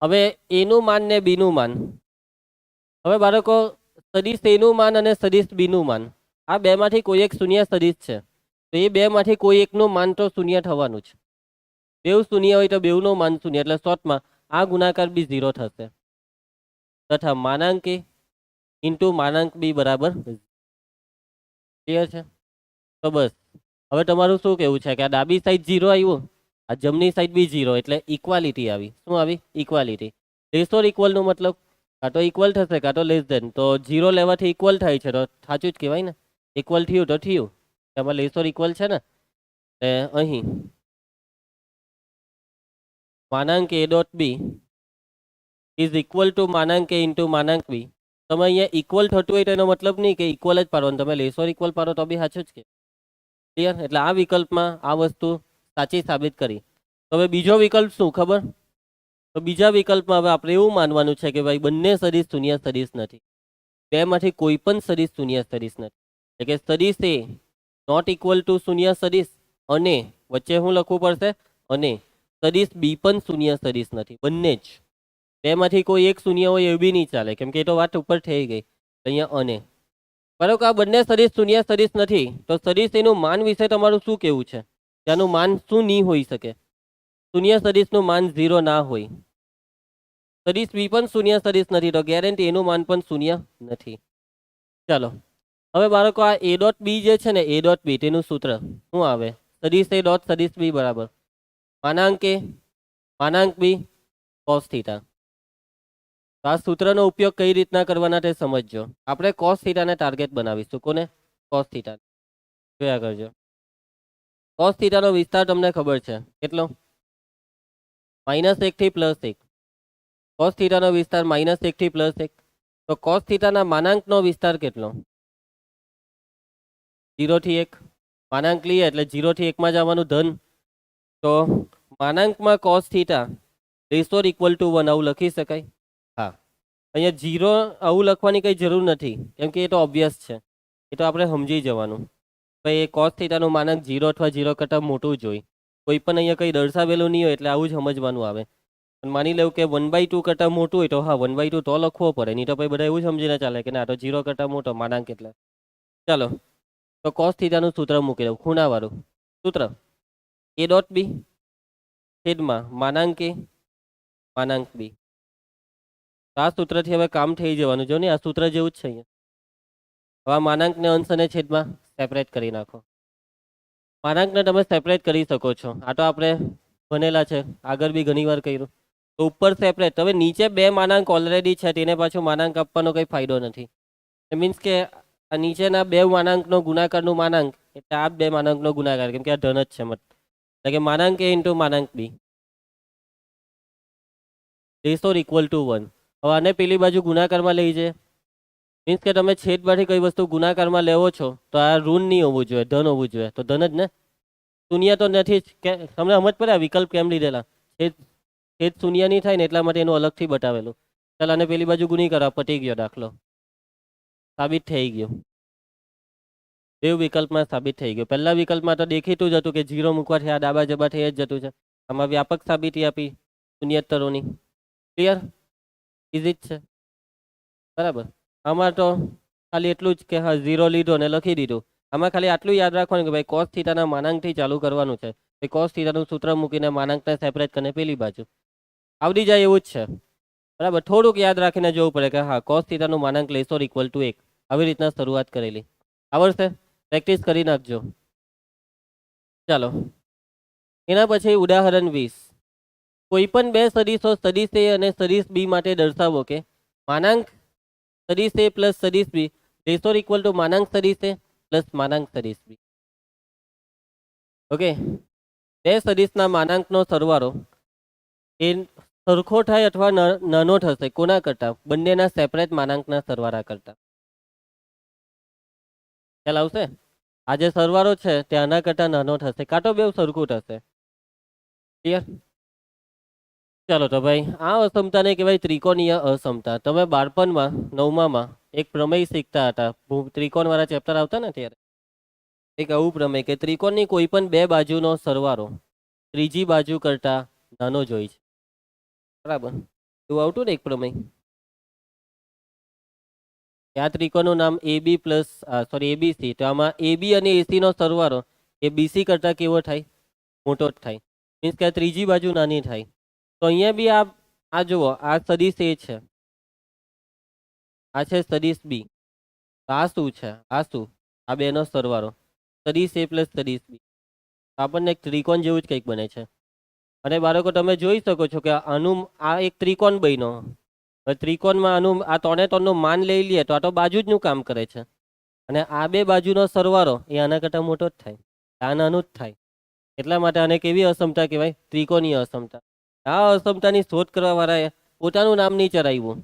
હવે એનું માન ને બીનું માન. હવે બાળકો સદીશ એનું માન અને સદીશ બીનું માન, આ બેમાંથી કોઈ એક શૂન્ય સદીશ છે, તો એ બેમાંથી કોઈ એકનું માન તો શૂન્ય થવાનું છે. બેવ શૂન્ય હોય તો બેવનું માન શૂન્ય, એટલે શોર્ટમાં આ ગુણાકાર બી 0 થશે. તથા માનાંક એ ઇન્ટુ માનાંક બી બરાબર. ક્લિયર છે? તો બસ હવે તમારું શું કહેવું છે કે આ ડાબી સાઈડ 0 આવ્યું, આ જમણી સાઈડ બી 0, એટલે ઇક્વાલિટી આવી. શું આવી? ઇક્વાલિટી. લેસોર ઇક્વલનો મતલબ કાં તો ઇક્વલ થશે કાં તો લેસ ધેન. તો 0 લેવાથી ઇક્વલ થાય છે, તો સાચું જ કહેવાય ને. ઇક્વલ થયું તો થયું, એમાં લેસોર ઇક્વલ છે ને. અહીં માનાંક a dot b is equal to માનાંક એ ઇન્ટુ માનાંક બી. તમે અહીંયા ઇક્વલ થતું હોય તો એનો મતલબ નહીં કે ઇક્વલ જ પાડવાનું, તમે લેસોર ઇક્વલ પાડો તો બી સાચું જ કે. ક્લિયર? એટલે આ વિકલ્પમાં આ વસ્તુ સાચી સાબિત કરી. તો હવે બીજો વિકલ્પ શું ખબર? તો બીજા વિકલ્પમાં હવે આપણે એવું માનવાનું છે કે ભાઈ બંને સદીશ શૂન્ય સદીશ નથી, બેમાંથી કોઈ પણ સદીશ શૂન્ય સદીશ નથી. એટલે કે સદીશ એ નોટ ઇક્વલ ટુ શૂન્ય સદીશ, અને વચ્ચે શું લખવું પડશે? અને સદીશ બી પણ શૂન્ય સદીશ નથી. બંને જ બેમાંથી કોઈ એક શૂન્ય હોય એવું બી નહીં ચાલે, કેમ કે એ તો વાત ઉપર થઈ ગઈ. અહીંયા અને બરાબર, આ બંને સદીશ શૂન્ય સદીશ નથી, તો સદીશ એનું માન વિશે તમારું શું કહેવું છે? ત્યાંનું માન શું નહીં હોઈ શકે? શૂન્ય સદિશનું માન 0 ના હોય, સદિશ બી પણ શૂન્ય સદિશ નથી, તો ગેરંટી એનું માન પણ શૂન્ય નથી. ચાલો હવે બાળકો આ એ ડોટ બી જે છે ને, એ ડોટ બી તેનું સૂત્ર શું આવે? સદિશ એ ડોટ સદિશ બી બરાબર માનાંક એ માનાંક બી કોસ થીટા. તો આ સૂત્રનો ઉપયોગ કઈ રીતના કરવાના તે સમજજો. આપણે કોસ થીટાને ટાર્ગેટ બનાવીશું. કોને? Cos theta. જોયા કરજો. કોસ થીટાનો વિસ્તાર તમને ખબર છે કેટલો? -1 થી +1. કોસ થીટાનો વિસ્તાર -1 થી +1. તો કોસ થીટાના માનાંકનો વિસ્તાર કેટલો? 0 થી 1. માનાંક લઈએ એટલે 0 થી 1 માં જવાનું ધન. તો માનાંકમાં કોસ થીટા >=1 આવું લખી શકાય? હા. અહીંયા 0 આવું લખવાની કંઈ જરૂર નથી, કેમ કે એ તો ઓબ્વિયસ છે, એ તો આપણે સમજી જવાનું. ભાઈ એ કોસ થીટાનું માનાંક 0 અથવા 0 કરતાં મોટું જ હોય. કોઈ પણ અહીંયા કંઈ દર્શાવેલું નહીં હોય એટલે આવું જ સમજવાનું આવે. માની લેવું કે 1/2 કરતાં મોટું હોય તો હા 1/2 તો લખવો પડે, નહીં તો પછી બધા એવું સમજીને ચાલે કે ના તો 0 કરતાં મોટો માનાંક એટલે. ચાલો તો કોસ થીટાનું સૂત્ર મૂકી દઉં, ખૂણાવાળું સૂત્ર એ ડોટ બી છેદમાં માનાંક એ માનાંક બી. આ સૂત્રથી હવે કામ થઈ જવાનું. જો ને આ સૂત્ર જેવું જ છે અહીંયા. હવે આ માનાંકને અંશ અને છેદમાં સેપરેટ કરી નાખો. માનાંકને તમે સેપરેટ કરી શકો છો, આ તો આપણે ભણેલા છે, આગળ બી ઘણી વાર કર્યું. તો ઉપર સેપરેટ. હવે નીચે બે માનાંક ઓલરેડી છે, તેને પાછું માનાંક આપવાનો કંઈ ફાયદો નથી. એ મીન્સ કે આ નીચેના બે માનાંકનો ગુણાકારનું માનાંક એટલે આ બે માનાંકનો ગુણાકાર, કેમ કે આ ધન જ છે મત, એટલે કે માનાંક એ ઇન્ટુ માનાંક બી >=1. હવે આને પેલી બાજુ ગુણાકારમાં લઈ જાય, મીન્સ કે તમે છેદમાંથી કઈ વસ્તુ ગુણાકારમાં લેવો છો તો આ ઋણ નહીં હોવું જોઈએ, ધન હોવું જોઈએ. તો ધન જ ને, શૂન્ય તો નથી જ. કે તમને સમજ પડે આ વિકલ્પ કેમ લીધેલા? છેદ શૂન્ય નહીં થાય ને એટલા માટે એનું અલગથી બતાવેલું. ચાલ આને પેલી બાજુ ગુણી કરવા, પટી ગયો દાખલો, સાબિત થઈ ગયું. બે વિકલ્પમાં સાબિત થઈ ગયું. પહેલા વિકલ્પમાં તો દેખીતું જ હતું કે 0 મૂકવાથી આ ડાબા જબા થઈ જ જતું છે. આમાં વ્યાપક સાબિતી આપી શૂન્યેતરોની. ક્લિયર? ઇઝી જ છે, બરાબર. આમાં તો ખાલી એટલું જ કે હા 0 લીધો ને લખી દીધું. આમાં ખાલી આટલું યાદ રાખવાનું કે ભાઈ કોસ થીટાના માનાંકથી ચાલુ કરવાનું છે. એ કોસ થીટાનું સૂત્ર મૂકીને માનાંકને સેપરેટ કરીને પેલી બાજુ આવડી જાય એવું જ છે, બરાબર. થોડુંક યાદ રાખીને જોવું પડે કે હા કોસ થીટાનું માનાંક >=1. આવી રીતના શરૂઆત કરેલી આવડશે, પ્રેક્ટિસ કરી નાખજો. ચાલો એના પછી ઉદાહરણ 20. કોઈ પણ બે સદિશો સદિશ એ અને સદિશ બી માટે દર્શાવો કે માનાંક સદિશ એ પ્લસ સદિશ બી >= માનાંક સદિશ એ પ્લસ માનાંક સદિશ બી. ઓકે, બે સદિશના માનાંકનો સરવાળો એ સરખો થાય અથવા નાનો થશે કોના કરતા? બંનેના સેપરેટ માનાંકના સરવાળા કરતા. ખ્યાલ આવશે? આ જે સરવાળો છે તે આના કરતા નાનો થશે, કાં તો બે સરખું થશે. ક્લિયર? ચાલો તો ભાઈ આ અસમતાને કહેવાય ત્રિકોણીય અસમતા. તમે બાળપણમાં 9મામાં એક પ્રમેય શીખતા હતા, ત્રિકોણવાળા ચેપ્ટર આવતા ને ત્યારે એક આવું પ્રમેય કે ત્રિકોણની કોઈ પણ બે બાજુનો સરવાળો ત્રીજી બાજુ કરતા નાનો જ હોય છે, બરાબર. એવું આવતું ને એક પ્રમેય. આ ત્રિકોણનું નામ એબીસી. તો આમાં એબી અને એસી નો સરવાળો એ બીસી કરતા કેવો થાય? મોટો જ થાય. મીન્સ કે આ ત્રીજી બાજુ નાની થાય. તો અહીંયા બી આ જુઓ, આ સદિશ એ છે, આ છે સદિશ બી. આ શું છે? આ શું? આ બેનો સરવાળો સદિશ એ પ્લસ સદિશ બી. આપણને એક ત્રિકોણ જેવું જ કંઈક બને છે. અને બાળકો તમે જોઈ શકો છો કે આનું આ એક ત્રિકોણ બન્યો. ત્રિકોણમાં આનું આ 3 નું માન લઈ લઈએ તો આ તો બાજુ જ નું કામ કરે છે. અને આ બે બાજુનો સરવાળો એ આના કરતાં મોટો જ થાય, આ નાનું જ થાય. એટલા માટે આને કેવી અસમતા કહેવાય? ત્રિકોણીય અસમતા. આ અસમતાની શોધ કરવા વાળાએ પોતાનું નામ નહીં ચડાવ્યું.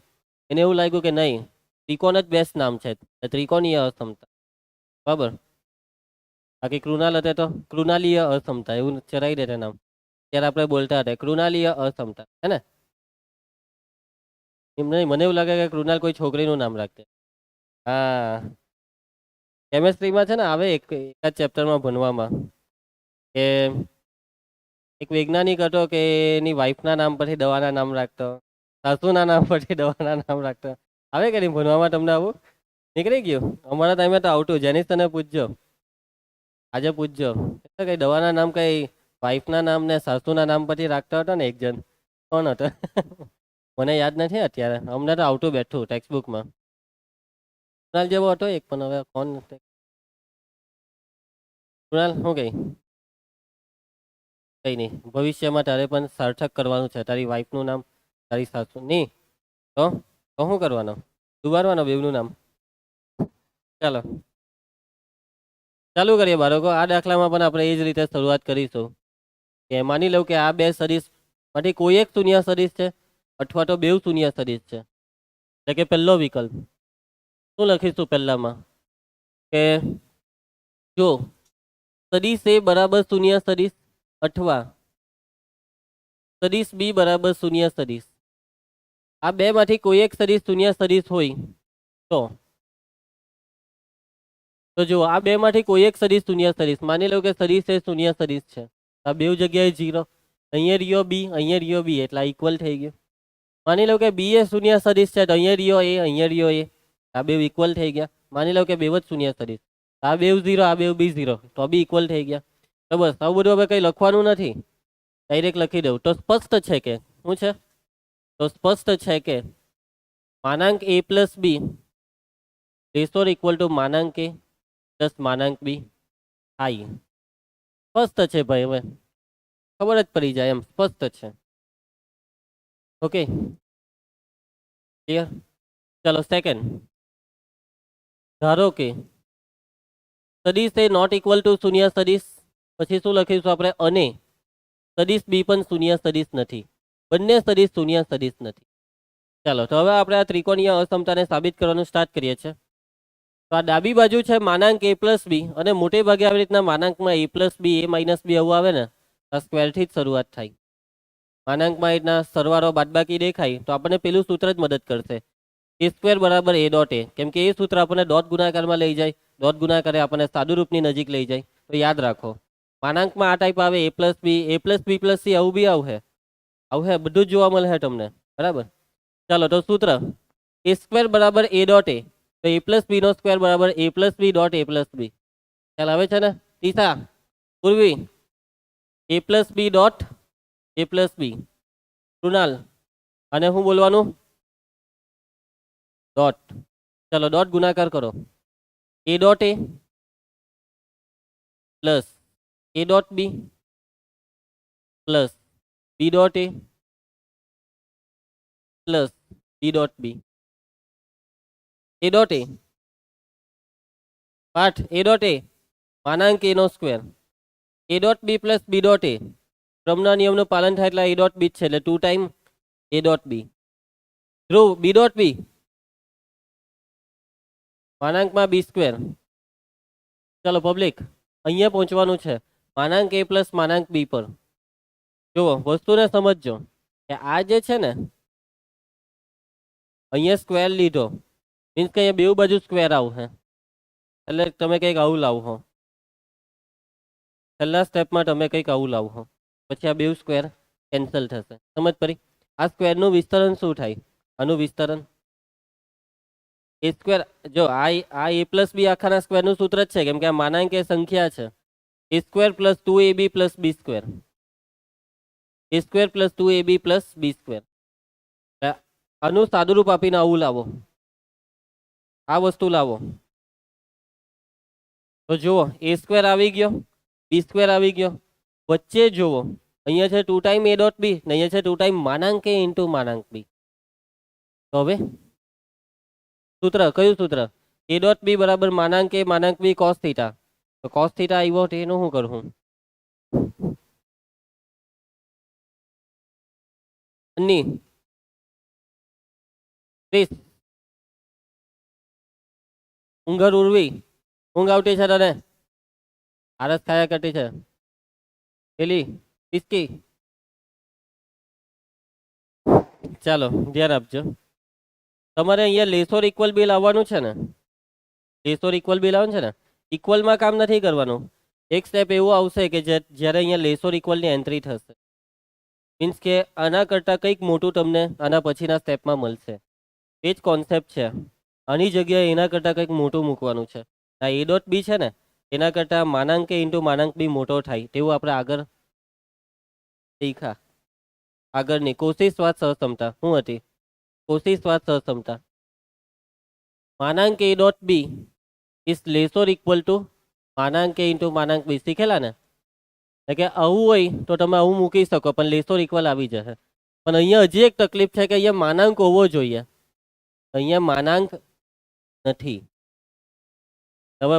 એને એવું લાગ્યું કે નહીં, ત્રિકોણ જ બેસ્ટ નામ છે, ત્રિકોણીય અસમતા, બરાબર. બાકી કૃણાલ હતા તો કૃણાલીય અસમતા એવું ચડાવી દેતા નામ. ત્યારે આપણે બોલતા હતા કૃણાલીય અસમતા, હે ને? એમ નહીં, મને એવું લાગે કે કૃણાલ કોઈ છોકરીનું નામ રાખતે. હા, કેમેસ્ટ્રીમાં છે ને આવે એકાદ ચેપ્ટરમાં ભણવામાં કે એક વૈજ્ઞાનિક હતો કે એની વાઈફના નામ પરથી દવાના નામ રાખતો, સાસુના નામ પરથી દવાના નામ રાખતો. આવે કે નહીં ભણવામાં તમને આવું? નીકળી ગયું? અમારા ટાઈમે તો આવતું. જેનિસ તને પૂછજો, આજે પૂછજો. કઈ દવાના નામ કઈ વાઈફના નામ ને સાસુના નામ પછી રાખતા હતા ને એક જણ, કોણ હતો? મને યાદ નથી અત્યારે, અમને તો આવતું બેઠું ટેક્સ્ટ બુકમાં. કૃણાલ જેવો હતો એક, પણ હવે કોણ? કૃણાલ શું કઈ? કઈ નહીં, ભવિષ્યમાં તારે પણ સાર્થક કરવાનું છે તારી વાઈફનું નામ, તારી સાસુ નહીં તો તો શું કરવાનો? દુબારવાનો બેવનું નામ. ચાલો ચાલુ કરીએ બાળકો. આ દાખલામાં પણ આપણે એ જ રીતે શરૂઆત કરીશું કે માની લઉં કે આ બે સદિશ માંથી કોઈ એક શૂન્ય સદિશ છે અથવા તો બેવ શૂન્ય સદિશ છે. એટલે કે પહેલો વિકલ્પ શું લખીશું પહેલામાં કે જો સદિશ એ બરાબર શૂન્ય સદિશ અથવા સદિશ બી બરાબર શૂન્ય સદિશ, આ બે માંથી કોઈ એક સદિશ શૂન્ય સદિશ હોય તો જો આ બે માંથી કોઈ એક સદિશ શૂન્ય સદિશ, માની લો કે સદિશ એ શૂન્ય સદિશ છે, આ બે જગ્યાએ 0, અહીંયા રહ્યો બી, અહીંયા રહ્યો બી, એટલે ઇક્વલ થઈ ગયું. માની લો કે બી એ શૂન્ય સદિશ છે તો અહીંયા રહ્યો એ, અહીંયા રહ્યો એ, આ બે ઇક્વલ થઈ ગયા. માની લો કે બે જ શૂન્ય સદિશ, આ બે 0, આ બે બી 0, તો બી ઇક્વલ થઈ ગયા. તો બસ આવું બધું હવે કંઈ લખવાનું નથી, ડાયરેક્ટ લખી દઉં તો સ્પષ્ટ છે કે શું છે? તો સ્પષ્ટ છે કે માનાંક a plus b less or equal to માનાંક a પ્લસ માનાંક બી આઈ. સ્પષ્ટ છે ભાઈ, હવે ખબર જ પડી જાય એમ, સ્પષ્ટ છે. Okay clear? ચલો સેકન્ડ, ધારો કે સદિશ એ નોટ ઇક્વલ ટુ શૂન્ય સદિશ, પછી શું લખીશું આપણે? અને સદિશ બી પણ શૂન્ય સદિશ નથી, બંને સદિશ શૂન્ય સદિશ નથી. ચાલો તો હવે આપણે આ ત્રિકોણીય અસમતાને સાબિત કરવાનું સ્ટાર્ટ કરીએ છીએ. તો આ ડાબી બાજુ છે માનાંક a પ્લસ બી, અને મોટે ભાગે આવી રીતના માનાંકમાં a plus B, a minus b આવું આવે ને, આ સ્ક્વેરથી જ શરૂઆત થાય. માનાંકમાં એટલા સરવાળો બાદબાકી દેખાય તો આપણને પેલું સૂત્ર જ મદદ કરશે, a સ્ક્વેર બરાબર a ડોટ a, કેમ કે એ સૂત્ર આપણને ડોટ ગુણાકારમાં લઈ જાય, ડોટ ગુણાકારે આપણને સાદુ રૂપની નજીક લઈ જાય. તો યાદ રાખો માનાંકમાં આ ટાઈપ આવે a plus B plus C, આવું બી આવશે, બધું જ જોવા મળે તમને, બરાબર. ચાલો તો સૂત્ર a સ્ક્વેર બરાબર a ડોટ a, તો a પ્લસ બી નો સ્ક્વેર બરાબર a plus B dot a plus b. ખ્યાલ આવે છે ને? તીસા પૂર્વી a plus B dot a plus b. Krunal અને હું બોલવાનું ડોટ. ચાલો ડોટ ગુણાકાર કરો, a dot a plus a dot B plus b dot a plus b dot B. a dot a પાઠ a ડોટ a માનાંક a નો square, a dot B plus b dot a, ક્રમના નિયમનું પાલન થાય એટલે a ડોટ બી છે એટલે 2 time a dot b. Dhruv b dot b માનાંકમાં b સ્ક્વેર. ચલો પબ્લિક અહીંયા પહોંચવાનું છે માનાંક a પ્લસ માનાંક b પર. જુઓ વસ્તુને સમજજો કે આ જે છે ને અહીંયા સ્ક્વેર લીધો, મીન્સ કે અહીંયા બેઉ બાજુ સ્ક્વેર આવશે, એટલે તમે કંઈક આવું લાવો, છેલ્લા સ્ટેપમાં તમે કંઈક આવું લાવો, પછી આ બેઉ સ્ક્વેર કેન્સલ થશે. સમજ પડી? આ સ્ક્વેરનું વિસ્તરણ શું થાય? આનું વિસ્તરણ a સ્ક્વેર, જો આ a પ્લસ બી આખાના સ્ક્વેરનું સૂત્ર જ છે, કેમ કે આ માનાંક એ સંખ્યા છે. a સ્ક્વેર પ્લસ 2ab પ્લસ B square, a square plus 2ab પ્લસ બી સ્ક્વેર. આનું સાદુરૂપ આપીને આવું લાવો, આ વસ્તુ લાવો, તો જુઓ a સ્ક્વેર આવી ગયો, બી સ્ક્વેર આવી ગયો, વચ્ચે જુઓ અહીંયા છે 2 ટાઈમ a ડોટ બી ને અહીંયા છે 2 ટાઈમ માનાંક a ઇન્ટુ માનાંક બી. તો હવે સૂત્ર કયું સૂત્ર? a ડોટ બી બરાબર માનાંક a માનાંક બી કોસ થીટા. તો કોસ થીટા આવ્યો તો એનું શું કરું? ની 30 ઊંઘર ઉર્વી, ઊંઘ આવતી છે તને? આરસ ખાયા કરતી છે પેલી પિસ્કી. ચાલો ધ્યાન આપજો, તમારે અહીંયા લેસોર ઇક્વલ બી લાવવાનું છે ને, લેસોર ઇક્વલ બી લાવવાનું છે ને. ઇક્વલમાં કામ નથી કરવાનું, એક સ્ટેપ એવું આવશે કે જ્યારે અહીંયા લેસોર ઇક્વલની એન્ટ્રી થશે, મીન્સ કે આના કરતાં કંઈક મોટું તમને આના પછીના સ્ટેપમાં મળશે. એ જ કોન્સેપ્ટ છે, આની જગ્યાએ એના કરતાં કંઈક મોટું મૂકવાનું છે. આ a ડોટ બી છે ને એના કરતાં માનાંક a ઇન્ટુ માનાંક બી મોટો થાય તેવું આપણે આગળ શીખા આગળની કોશી સ્વાદ સહસમતા શું હતી? કોશી સ્વાદ સહસમતા માનાંક a dot b is less or equal to માનાંક a ઇન્ટુ માનાંક b. શીખેલા ને? એટલે કે આવું હોય તો તમે આવું મૂકી શકો પણ લેસ ઓર ઇક્વલ આવી જશે. પણ અહીંયા હજી એક તકલીફ છે કે અહીંયા માનાંક હોવો જોઈએ, અહીંયા માનાંક નથી. હવે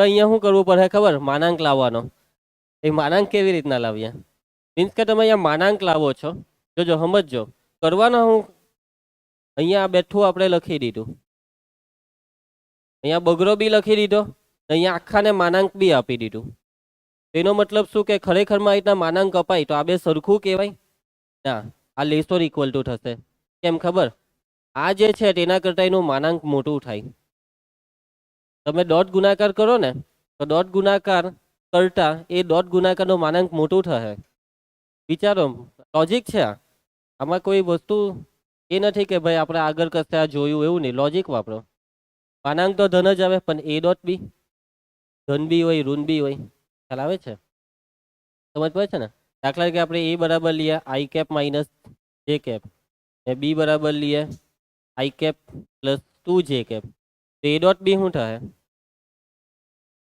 અહીંયા શું કરવું પડે ખબર? માનાંક લાવવાનો. એ માનાંક કેવી રીતના લાવીએ? મીન્સ કે તમે અહીંયા માનાંક લાવો છો, જોજો સમજજો કરવાનો. હું અહીંયા બેઠું આપણે લખી દીધું, અહીંયા બગડો બી લખી દીધો, અહીંયા આખાને માનાંક બી આપી દીધું. એનો મતલબ શું કે ખરેખરમાં આ રીતના માનાંક અપાય તો આ બે સરખું કહેવાય ના, આ લેસ ઓર ઇક્વલ ટુ થશે. કેમ ખબર? આ જે છે તેના કરતાં એનું માનાંક મોટું થાય. તમે ડોટ ગુણાકાર કરો ને તો ડોટ ગુણાકાર કરતા એ ડોટ ગુણાકારનું માનાંક મોટું થશે. વિચારો, લોજિક છે આમાં. કોઈ વસ્તુ એ નથી કે ભાઈ આપણે આગળ કશે આ જોયું એવું નહીં. લોજિક વાપરો. માનાંક તો ધન જ આવે પણ એ ડોટ બી ધન બી હોય ઋણ બી હોય. ખ્યાલ આવે છે? સમજ પડે છે ને? દાખલા તરીકે આપણે એ બરાબર લઈએ I cap minus J cap, ને બી બરાબર લઈએ આઈ કેપ પ્લસ 2 જે કેપ. તો એ ડોટ બી શું થાય?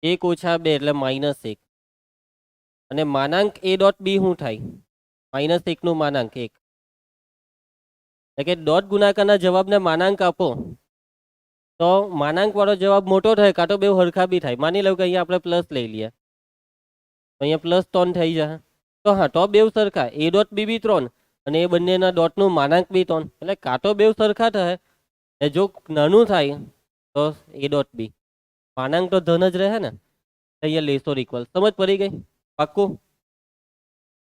1 ઓછા 2 એટલે -1. અને માનાંક એ ડોટ બી શું થાય? -1 નું માનાંક 1. એટલે કે ડોટ ગુણાકારના જવાબને માનાંક આપો તો માનાંક વાળો જવાબ મોટો થાય, કાં તો બે હરખા બી થાય. માની લો કે અહીંયા આપણે પ્લસ લઈ લઈએ, અહીંયા +3 થઈ જાય. તો હા, તો બે સરખા, એ ડોટ બી બી 3 અને એ બંનેના ડોટનું માનાંક બી 3. એટલે કાં તો બે સરખા થાય, ને જો નાનું થાય તો એ ડોટ બી. માનાંક તો ધન જ રહે ને. અહીંયા લેસ ઓર ઇક્વલ. સમજ પડી ગઈ? પાક્કું?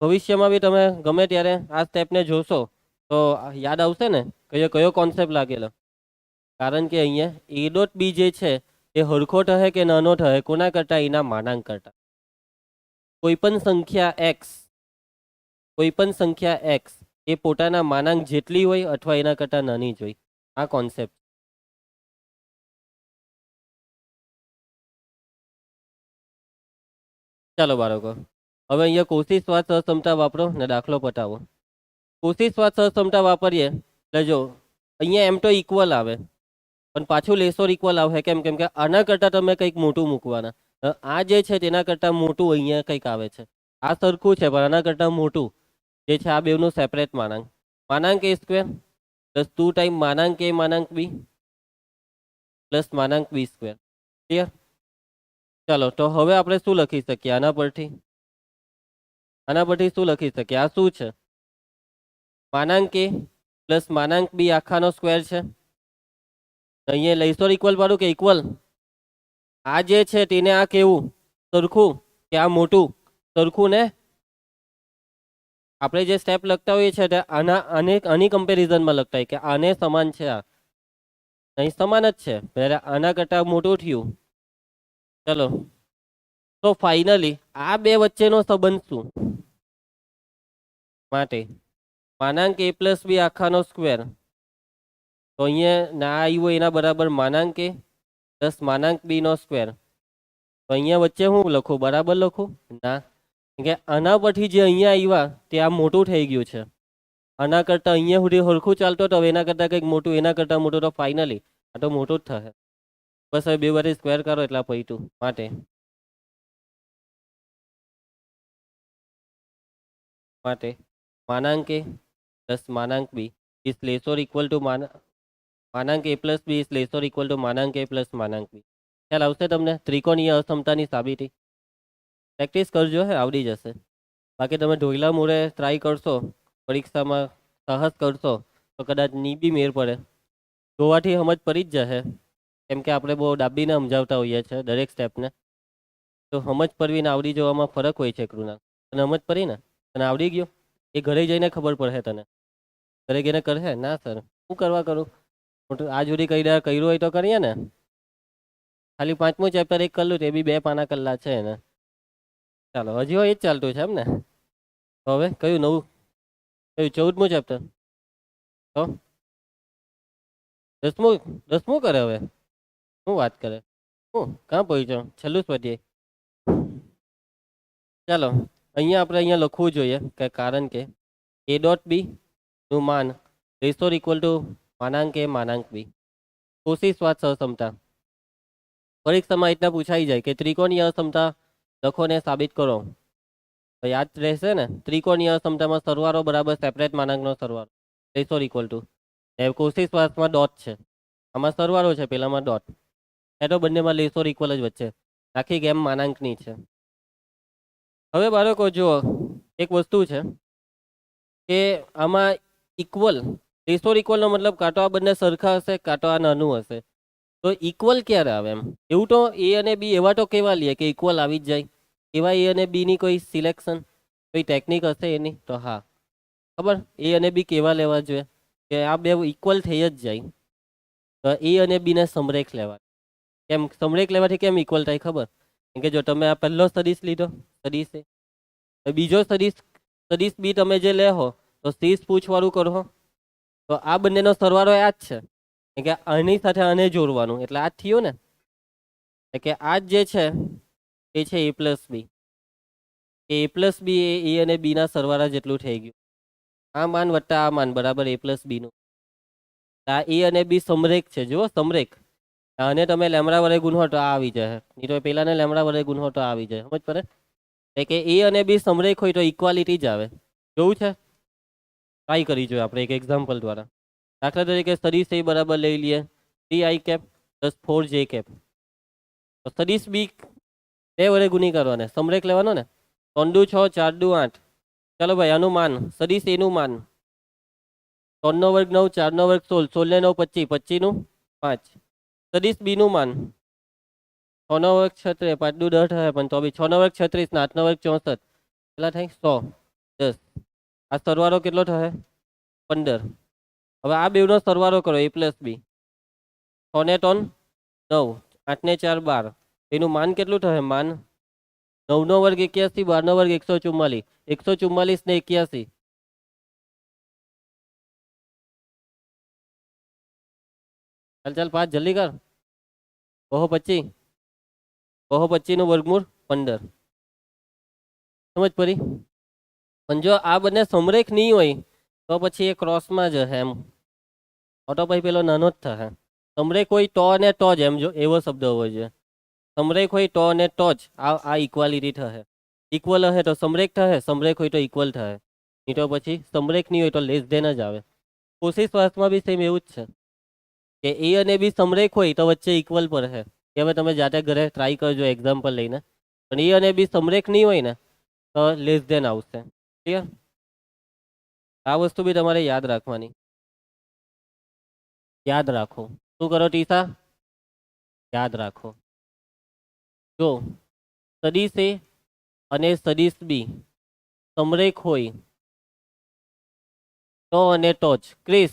ભવિષ્યમાં બી તમે ગમે ત્યારે આ સ્ટેપને જોશો તો યાદ આવશે ને કયો કોન્સેપ્ટ લાગેલો. કારણ કે અહીંયા એ ડોટ બી જે છે એ હરખો થશે કે નાનો થશે? કોના કરતાં? એના માનાંક કરતાં. કોઈપણ સંખ્યા એક્સ એ પોતાના માનાંક જેટલી હોય અથવા એના કરતાં નાની જ હોય. આ કોન્સેપ્ટ. ચાલો બાળકો, હવે અહીંયા કોશી સ્વાદ સહસમતા વાપરો ને દાખલો પતાવો. કોશી સ્વાદ સહસમતા વાપરીએ એટલે જો અહીંયા એમ તો ઇક્વલ આવે પણ પાછું લેસ ઓર ઇક્વલ આવે. કેમ? કે આના કરતાં તમે કંઈક મોટું મૂકવાના. આ જે છે તેના કરતાં મોટું અહીંયા કંઈક આવે છે. આ સરખું છે પણ આના કરતાં મોટું જે છે આ બેવનું સેપરેટ માનાંક. માનાંક a સ્ક્વેર પ્લસ 2 ટાઈમ માનાંક a માનાંક b પ્લસ માનાંક b સ્ક્વેર. ક્લિયર? ચાલો, તો હવે આપણે શું લખી શકીએ આના પરથી શું લખી શકીએ? આ શું છે? માનાંક a પ્લસ માનાંક b આખાનો સ્ક્વેર છે. અહીંયા લેસ ઓર ઇક્વલ વાળું કે ઇક્વલ? આ જે છે તેને આ કેવું? સરખું કે આ મોટું? સરખું ને? આપણે જે સ્ટેપ લખતા હોઈએ છીએ આની કમ્પેરિઝનમાં લખતા હોય કે આને સમાન છે. આ અહીં સમાન જ છે, ત્યારે આના કરતાં મોટું થયું. ચલો, તો ફાઇનલી આ બે વચ્ચેનો સંબંધ શું? માટે માનાંક a પ્લસ બી આખાનો સ્ક્વેર, તો અહીંયા ના આવ્યું એના બરાબર માનાંક a પ્લસ માનાંક b નો સ્ક્વેર. તો અહીંયા વચ્ચે હું લખું? બરાબર લખું? ના, કે આના પરથી જે અહીંયા આવ્યા તે આ મોટું થઈ ગયું છે. આના કરતાં અહીંયા સુધી સરખું ચાલતો તો હવે એના કરતાં કંઈક મોટું, એના કરતાં મોટું, તો ફાઇનલી આ તો મોટું જ થશે. બસ હવે બે વારી સ્ક્વેર કરો એટલે પૈતું. માટે માનાંક a પ્લસ માનાંક b is less or equal to માનાંક a plus b is less or equal to માનાંક a પ્લસ માનાંક b. ખ્યાલ આવશે તમને? ત્રિકોણીય અસમતાની સાબિતી પ્રેક્ટિસ કરજો, આવડી જશે. બાકી તમે ઢોયલા મોડે ટ્રાય કરશો, પરીક્ષામાં સાહસ કરશો તો કદાચ ની બી મેર પડે. જોવાથી સમજ પડી જ જશે. કેમ કે આપણે બહુ ડાબીને સમજાવતા હોઈએ છીએ દરેક સ્ટેપને. તો સમજ પડવી ને આવડી જવામાં ફરક હોય છે. કૃણા, તને સમજ પડી ને? તને આવડી ગયો? એ ઘરે જઈને ખબર પડે તને. ઘરે જઈને કરશે? ના સર, શું કરવા કરું? આ સુધી કર્યું હોય તો કરીએ ને. ખાલી 5મું ચેપ્ટર એક કરલું, એ બી 2 પાના કલાક છે એને. ચાલો, હજી હોય એ જ ચાલતું છે એમ ને? હવે કયું નવું? કયું 14મું ચેપ્ટર? તો 10મું કરે હવે? શું વાત કરે? હું કાં પહોંચ્યો? છેલ્લું સ્વાધ્યાય. ચાલો, અહીંયા આપણે અહીંયા લખવું જોઈએ કે કારણ કે એ ડોટ બી નું માન લેસ ઓર ઇક્વલ ટુ માનાંક એ માનાંક બી. કોશિશ સ્વાદ સહસમતા પરીક્ષામાં એટલા પૂછાઈ જાય કે ત્રિકોણીય અસમતા લખો ને સાબિત કરો. તો યાદ રહેશે ને, ત્રિકોણીય અસમતામાં સરવાળો બરાબર સેપરેટ માનાંકનો સરવાળો લેસ ઓર ઇક્વલ ટુ. કોશિશ સ્વાદમાં ડોટ છે, આમાં સરવાળો છે, પેલામાં ડોટ. એ તો બંનેમાં લેસ ઓર ઇક્વલ જ વચ્ચે, આખી ગેમ માનાંકની છે. હવે બાળકો જુઓ, એક વસ્તુ છે કે આમાં ઇક્વલ લેસ ઓર ઇક્વલનો મતલબ કાં તો આ બંને સરખા હશે કાં તો આ નાનું હશે. તો ઇક્વલ ક્યારે આવે એમ? એવું તો એ અને બી એવા તો કેવા લે કે ઇક્વલ આવી જ જાય, એવા એ અને બીની કોઈ સિલેક્શન કોઈ ટેકનિક હશે એની? તો હા ખબર, એ અને બી કેવા લેવા જોઈએ કે આ બે ઇક્વલ થઈ જ જાય. તો એ અને બીને સમરેખ લેવા. કેમ સમરેખ લેવાથી કેમ ઇક્વલ થાય ખબર? કેમ કે જો તમે આ પહેલો સદીશ લીધો, સદીશ એ બીજો સદીશ બી તમે જે લેહો તો શીશ પૂછવાળું કરો તો આ બંનેનો સરવાળો આ જ છે. કેમ કે આની સાથે આને જોડવાનું એટલે આ જ થયું ને. કે આ જે છે એ છે એ પ્લસ બી. એ પ્લસ બી એ અને બીના સરવાળા જેટલું થઈ ગયું. આ માન વત્તા આ માન બરાબર એ પ્લસ બીનું. આ એ અને બી સમરેખ છે, જુઓ સમરેખ. અને તમે લેમડા વડે ગુણો તો આ આવી જાય, નહીં તો પેલાને લેમડા વડે ગુણો તો આવી જાય. સમજ પડે? એટલે કે એ અને બી સમરેખ હોય તો ઇક્વાલિટી જ આવે. જોવું છે? ટ્રાય કરી જોઈએ આપણે એક એક્ઝામ્પલ દ્વારા. દાખલા તરીકે સદીશ એ બરાબર લઈ લઈએ 3i cap plus 4j cap. તો સદીશ બી બે વડે ગુણી કરવાને, સમરેખ લેવાનો ને. 3 દુ 6 4 દુ 8. ચાલો ભાઈ આનું માન સદીશ એનું માન 3 નો વર્ગ 9 4 નો વર્ગ 16 16 ને 9 25 25 નું 5. સદીશ બી નું માન 6 નો વર્ગ 36 5 દુ 10 થાય પણ તો બી 6 નો વર્ગ 36 ને 8 નો વર્ગ 64 કેટલા થાય 100 10. આ સરવાળો કેટલો થાય 15. હવે આ બેવનો સરવાળો કરો એ પ્લસ બી. 6 ને 3 9 8 ને 4 12. એનું માન કેટલું થાય? માન 9 નો વર્ગ 81 12 નો વર્ગ 144 144 ને 81. ચાલ ચાલ 5 જલ્દી કર. ઓહો 25 ઓહો 25 નું વર્ગમૂળ 15. સમજ પડી? પણ જો આ બંને સમરેખ નહીં હોય તો પછી એ ક્રોસમાં જ હે એમ. ઓટો ભાઈ પેલો નાનો જ થશે. સમરેખ હોય તો અને તો જ એમ, જો એવો શબ્દ હોવો જોઈએ. સમરેખ હોય તો અને તો જ આ ઇક્વાલિટી થશે. ઇક્વલ હશે તો સમરેખ થશે, સમરેખ હોય તો ઇક્વલ થશે, નહીં તો પછી સમરેખ નહીં હોય તો લેસ ધેન જ આવે. કોશિશ વાસમાં બી સેમ એવું જ છે કે એ અને બી સમરેખ હોય તો વચ્ચે ઇક્વલ પર છે. કે હવે તમે જાતે ઘરે ટ્રાય કરજો એક્ઝામ્પલ લઈને. પણ એ અને બી સમરેખ નહીં હોય ને તો લેસ ધેન આવશે. ક્લિયર? આ વસ્તુ બી તમારે યાદ રાખવાની. યાદ રાખો. શું કરો ટીસા? યાદ રાખો. જો સદીશ એ અને સદીશ બી સમરેખ હોય તો અને તો જ. ક્રિસ,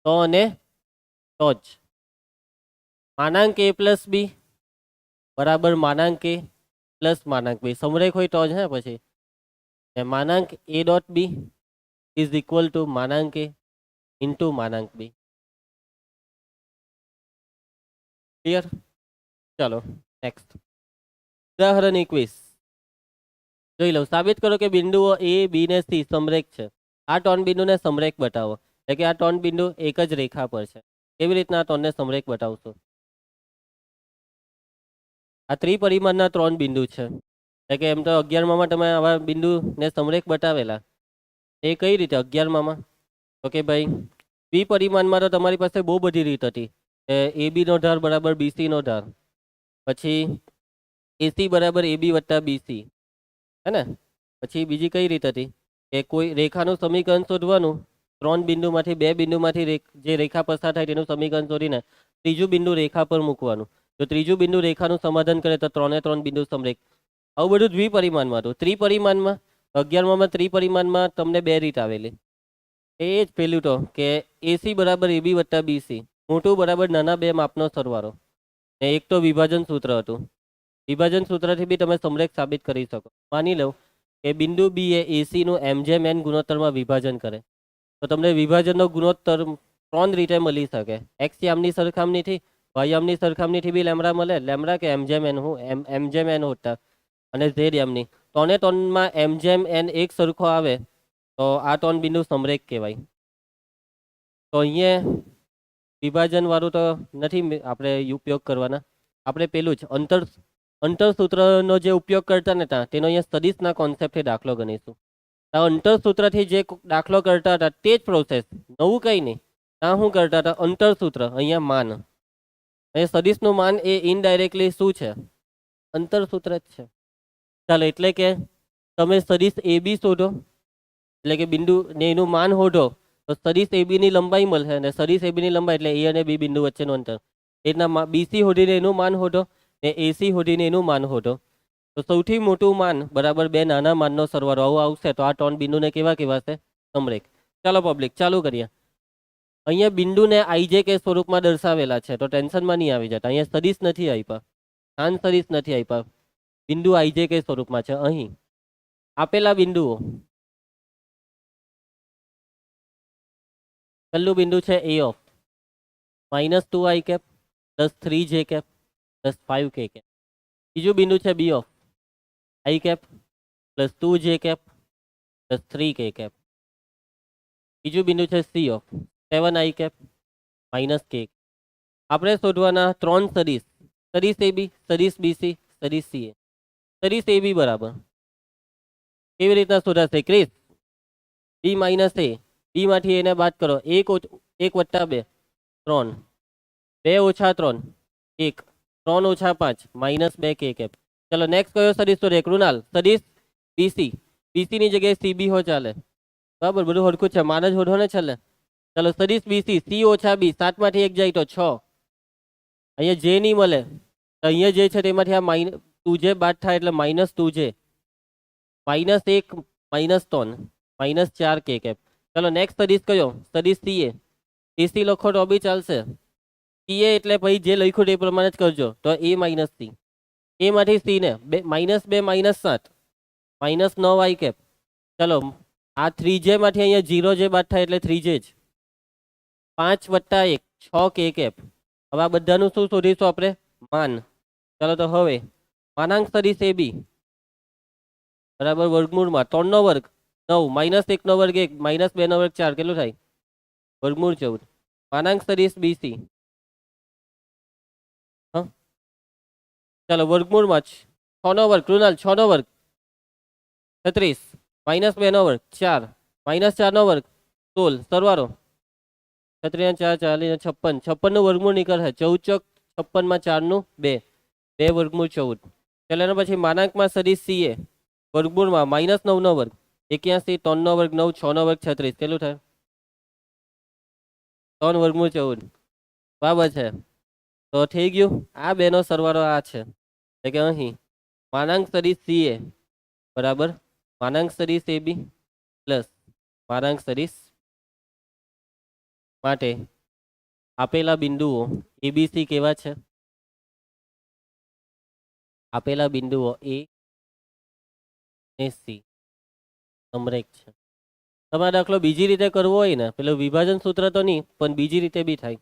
તો અને તો જ. માનાંક એ પ્લસ બી બરાબર માનાંક એ પ્લસ માનાંક બી સમરેખ હોય તો જ હે. પછી માનાંક a dot b is equal to માનાંક એ ઇન્ટુ માનાંક બી. ક્લિયર? ચાલો નેક્સ્ટ ઉદાહરણ 21 જોઈ લો. સાબિત કરો કે બિંદુઓ એ બી ને સી સમરેખ છે. આ 3 બિંદુને સમરેખ બતાવો. એટલે કે આ 3 બિંદુ એક જ રેખા પર છે. કેવી રીતના આ 3ને સમરેખ બતાવશો? આ ત્રિપરિમાણના 3 બિંદુ છે. એટલે કે એમ તો 11માં તમે આવા બિંદુને સમરેખ બતાવેલા. એ કઈ રીતે 11માં? તો કે ભાઈ દ્વિપરિમાણમાં તો તમારી પાસે બહુ બધી રીત હતી. એ બી નો ધાર બરાબર બીસી નો ધાર, પછી એસી બરાબર એબી વત્તા બીસી, હે ને? પછી બીજી કઈ રીત હતી કે કોઈ રેખાનું સમીકરણ શોધવાનું, 3 બિંદુમાંથી 2 બિંદુમાંથી જે રેખા પસાર થાય તેનું સમીકરણ શોધીને ત્રીજું બિંદુ રેખા પર મૂકવાનું. જો ત્રીજું બિંદુ રેખાનું સમાધાન કરે તો 3 બિંદુ સમરેખ. આવું બધું દ્વિપરિમાણમાં હતું. ત્રિપરિમાણમાં 11માં ત્રિપરિમાણમાં તમને 2 રીત આવેલી. એ જ પેલું તો કે એસી બરાબર એબી વત્તા બીસી, મોટું બરાબર નાના બે માપનો સરવાળો. ને એક તો વિભાજન સૂત્ર હતું. વિભાજન સૂત્રથી બી તમે સમરેખ સાબિત કરી શકો. માની લો કે બિંદુ બી એ એસી નું એમ જેમ એન ગુણોત્તરમાં વિભાજન કરે તો તમને વિભાજનનો ગુણોત્તર 3 રીતે મળી શકે. એક્સ યામની સરખામણીથી, વાય યામની સરખામણીથી બી લેમડા મળે. લેમડા કે એમ જેમ એન, હું એમ જેમ એન હોતા, અને ઝેડ યામની ત્રણે ત્રણમાં એમ જેમ એન એક સરખો આવે તો આ ત્રણ બિંદુ સમરેખ કહેવાય. તો અહીંયા વિભાજન વાળું તો નથી આપણે ઉપયોગ કરવાના. આપણે પેલું જ અંતરસૂત્રનો જે ઉપયોગ કરતા ને ત્યાં તેનો અહીંયા સદિશના કોન્સેપ્ટથી દાખલો ગણીશું. અંતરસૂત્રથી જે દાખલો કરતા હતા તે જ પ્રોસેસ, નવું કંઈ નહીં. ત્યાં શું કરતા હતા? અંતરસૂત્ર, અહીંયા માન. અહીંયા સદિશનું માન એ ઇનડાયરેક્ટલી શું છે? અંતરસૂત્ર જ છે. ચાલો, એટલે કે તમે સદિશ એ બી શોધો, એટલે કે બિંદુ ને એનું માન શોધો તો સદિશ એ બી ની લંબાઈ મળશે, અને સદિશ એ બી ની લંબાઈ એટલે એ અને બી બિંદુ વચ્ચેનું અંતર. એટલા બીસી શોધીને એનું માન શોધો ને એસી શોધીને એનું માન શોધો. તો સૌથી મોટું માન બરાબર બે નાના માનનો સરવાળો આવું આવશે તો આ ત્રણ બિંદુને કેવા કહેવાશે? સમરેખ. ચાલો પબ્લિક, ચાલુ કરીએ. અહીંયા બિંદુને આઈજે કે સ્વરૂપમાં દર્શાવેલા છે તો ટેન્શનમાં નહીં આવી જતા. અહીંયા સદિશ નથી આપ્યા, સ્થાન સદિશ નથી આપ્યા, બિંદુ આઈજે કે સ્વરૂપમાં છે. અહીં આપેલા બિંદુઓ, પહેલું બિંદુ છે A of -2 i cap +3 j cap +5 k cap. બીજું બિંદુ છે B of i cap +2 j cap +3 k cap. બીજું બિંદુ છે C of 7 i cap -k. આપણે શોધવાના ત્રણ સદિશ, સદિશ એ બી, સદિશ બીસી, સદિશ સીએ. સદિશ એ બી બરાબર કેવી રીતના શોધાશે ક્રિસ? બી માઇનસ એ, બી માંથી એને બાદ કરો, 1 + 2 3, 2 - 3 1, 3 - 5 -2 k કેપ. ચલો નેક્સ્ટ કયો સદિશ શોધે? કૃણાલ, સદિશ બીસી. બીસી ની જગ્યાએ સીબી હો ચાલે, બરાબર, બધું હરખું છે. માન જ શોધો ને છેલ્લે. ચલો સદિશ બીસી, સી ઓછા બી, 7 માંથી 1 જાય તો 6. અહીંયા જે નહીં મળે તો અહીંયા જે છે તેમાંથી આ -2j બાદ થાય એટલે -2j, -1 -3 -4 k કેપ. ચલો નેક્સ્ટ સદિશ કયો? સદિશ સીએ. એસી લખો તો બી ચાલશે. સીએ એટલે ભાઈ જે લખ્યું તે પ્રમાણે જ કરજો. તો એ માઇનસ સી, એ માંથી સી ને -2 -7 -9 i કેપ. ચલો આ 3j માંથી અહીંયા 0j બાદ થાય એટલે 3j જ. 5 + 1 6 k કેપ. હવે આ બધાનું શું શોધીશું આપણે? માન. ચાલો તો હવે માનાંક સદિશ એ બી બરાબર વર્ગમૂળમાં 3 નો વર્ગ 9 -1 નો વર્ગ 1 -2 નો વર્ગ 4 કેટલું થાય? વર્ગમૂળ 14. માનાંક સદિશ બીસી, હા ચાલો વર્ગમૂળમાં 6 નો વર્ગ, કૃણાલ 6 નો વર્ગ 36 -2 નો વર્ગ 4 -4 નો વર્ગ 16, સરવાળો 36 4 40 56, 56 નું વર્ગમૂળ નીકળશે 14 ચોક 56 માં 4 નું 2, 2 વર્ગમૂળ 14. ચાલો એના પછી માનાંકમાં સદિશ સીએ વર્ગમૂળમાં -9 નો વર્ગ 81, 3 નો વર્ગ 9, 6 નો વર્ગ 36 કેટલું થાય? 3 વર્ગમૂળ 14, બરાબર છે. તો થઈ ગયું. આ બેનો સરવાળો આ છે, એટલે કે અહીં માનાંક સદિશ સીએ બરાબર માનાંક સદિશ એ બી પ્લસ માનાંક સદિશ માટે આપેલા બિંદુઓ એબીસી કેવા છે? આપેલા બિંદુઓ એ અને સી સમરેખ છે. તમારે દાખલો બીજી રીતે કરવો હોય ને, પેલું વિભાજન સૂત્ર તો નહીં પણ બીજી રીતે બી થાય.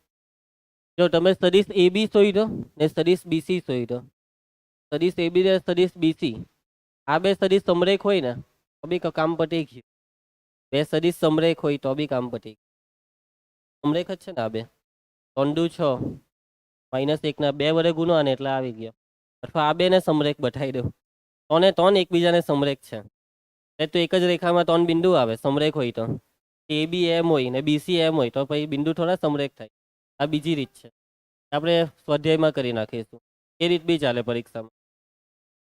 જો તમે સદિશ એ બી શોધો ને સદિશ બીસી શોધો, સદિશ એ બી ને સદિશ બીસી, આ બે સદિશ સમરેખ હોય ને તો બી કામ પતી ગયું. બે સદિશ સમરેખ હોય તો બી કામ પતી ગયું. સમરેખ જ છે ને આ બે. 3 દુ 6 -1 ના 2 વડે ગુનો આને એટલે આવી ગયો. અથવા આ બે ને સમરેખ બતાવી દો. 3 ને 3 એકબીજાને સમરેખ છે. તો એક જ રેખામાં 3 બિંદુ આવે સમરેખ હોય તો. એ બી એમ હોય ને બીસી એમ હોય તો પછી બિંદુ થોડા સમરેખ થાય. આ બીજી રીત છે, આપણે સ્વાધ્યાયમાં કરી નાખીશું. એ રીત બી ચાલે પરીક્ષામાં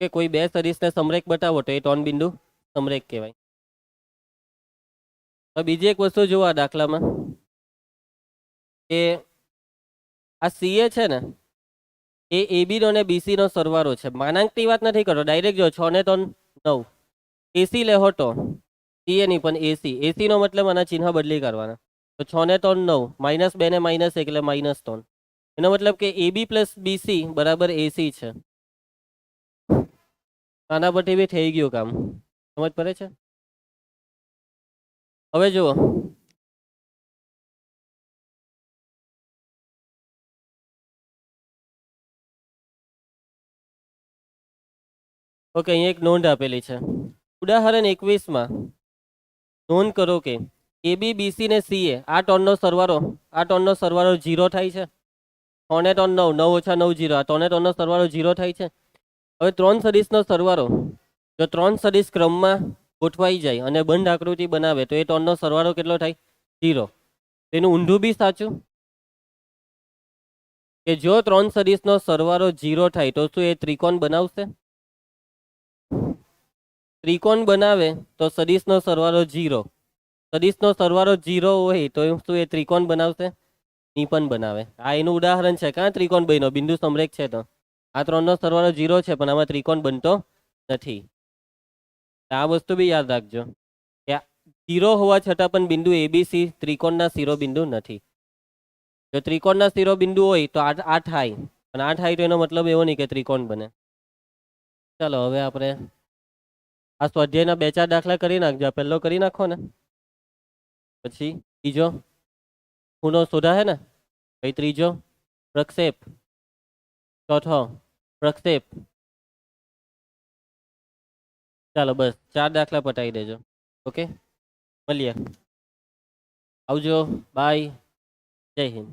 કે કોઈ બે સદિશને સમરેખ બતાવો તો એ 3 બિંદુ સમરેખ કહેવાય. તો બીજી એક વસ્તુ જુઓ આ દાખલામાં કે આ સીએ છે ને એ એબી નો અને બીસી નો સરવાળો છે. માનાંકની વાત નથી કરતો, ડાયરેક્ટ જો 6 ને 3 9. એસી લેહો તો સીએ નહીં પણ એસી, એસી નો મતલબ આના ચિહ્ન બદલી કરવાના. તો 6 ને 3 9 -2 ને -1 એટલે -3. એનો મતલબ કે એબી પ્લસ બીસી બરાબર એસી છે. આના પરથી બી થઈ ગયું કામ. સમજ પડે છે? હવે જુઓ ઓકે, અહીંયા એક નોંધ આપેલી છે. ઉદાહરણ 21માં નોંધ કરો કે AB, BC ને CA આ ટોનનો સરવાળો 0 થાય છે. 3 ને 3 9, 9 ઓછા 9 0. આ 3 ને 3 નો સરવાળો 0 થાય છે. હવે 3 સદિશનો સરવાળો જો 3 સદિશ ક્રમમાં ગોઠવાઈ જાય અને બંધ આકૃતિ બનાવે તો એ ટોનનો સરવાળો કેટલો થાય? 0. તેનું ઊંધું બી સાચું કે જો 3 સદિશનો સરવાળો 0 થાય તો શું એ ત્રિકોણ બનાવશે? ત્રિકોણ બનાવે તો સદિશનો સરવાળો 0. સદિશનો સરવાળો 0 હોય તો શું એ ત્રિકોણ બનાવશે? ની પણ બનાવે. આ એનું ઉદાહરણ છે. ક્યાં ત્રિકોણ બન્યો? બિંદુ સમરેખ છે. તો આ 3 નો સરવાળો 0 છે પણ આમાં ત્રિકોણ બનતો નથી. આ વસ્તુ બી યાદ રાખજો કે 0 હોવા છતાં પણ બિંદુ ABC ત્રિકોણના શિરોબિંદુ નથી. જો ત્રિકોણના શિરોબિંદુ હોય તો આ થાય, અને આ થાય તો એનો મતલબ એવો નહીં કે ત્રિકોણ બને. ચાલો હવે આપણે આ સ્વાધ્યાયના 2-4 દાખલા કરી નાખજો. આ પહેલો કરી નાખો ને, પછી બીજો ખૂણો શોધા હે ને, પછી ત્રીજો પ્રક્ષેપ, ચોથો પ્રક્ષેપ. ચાલો બસ 4 દાખલા પટાવી દેજો. ઓકે, મળીએ. આવજો, બાય, જય હિન્દ.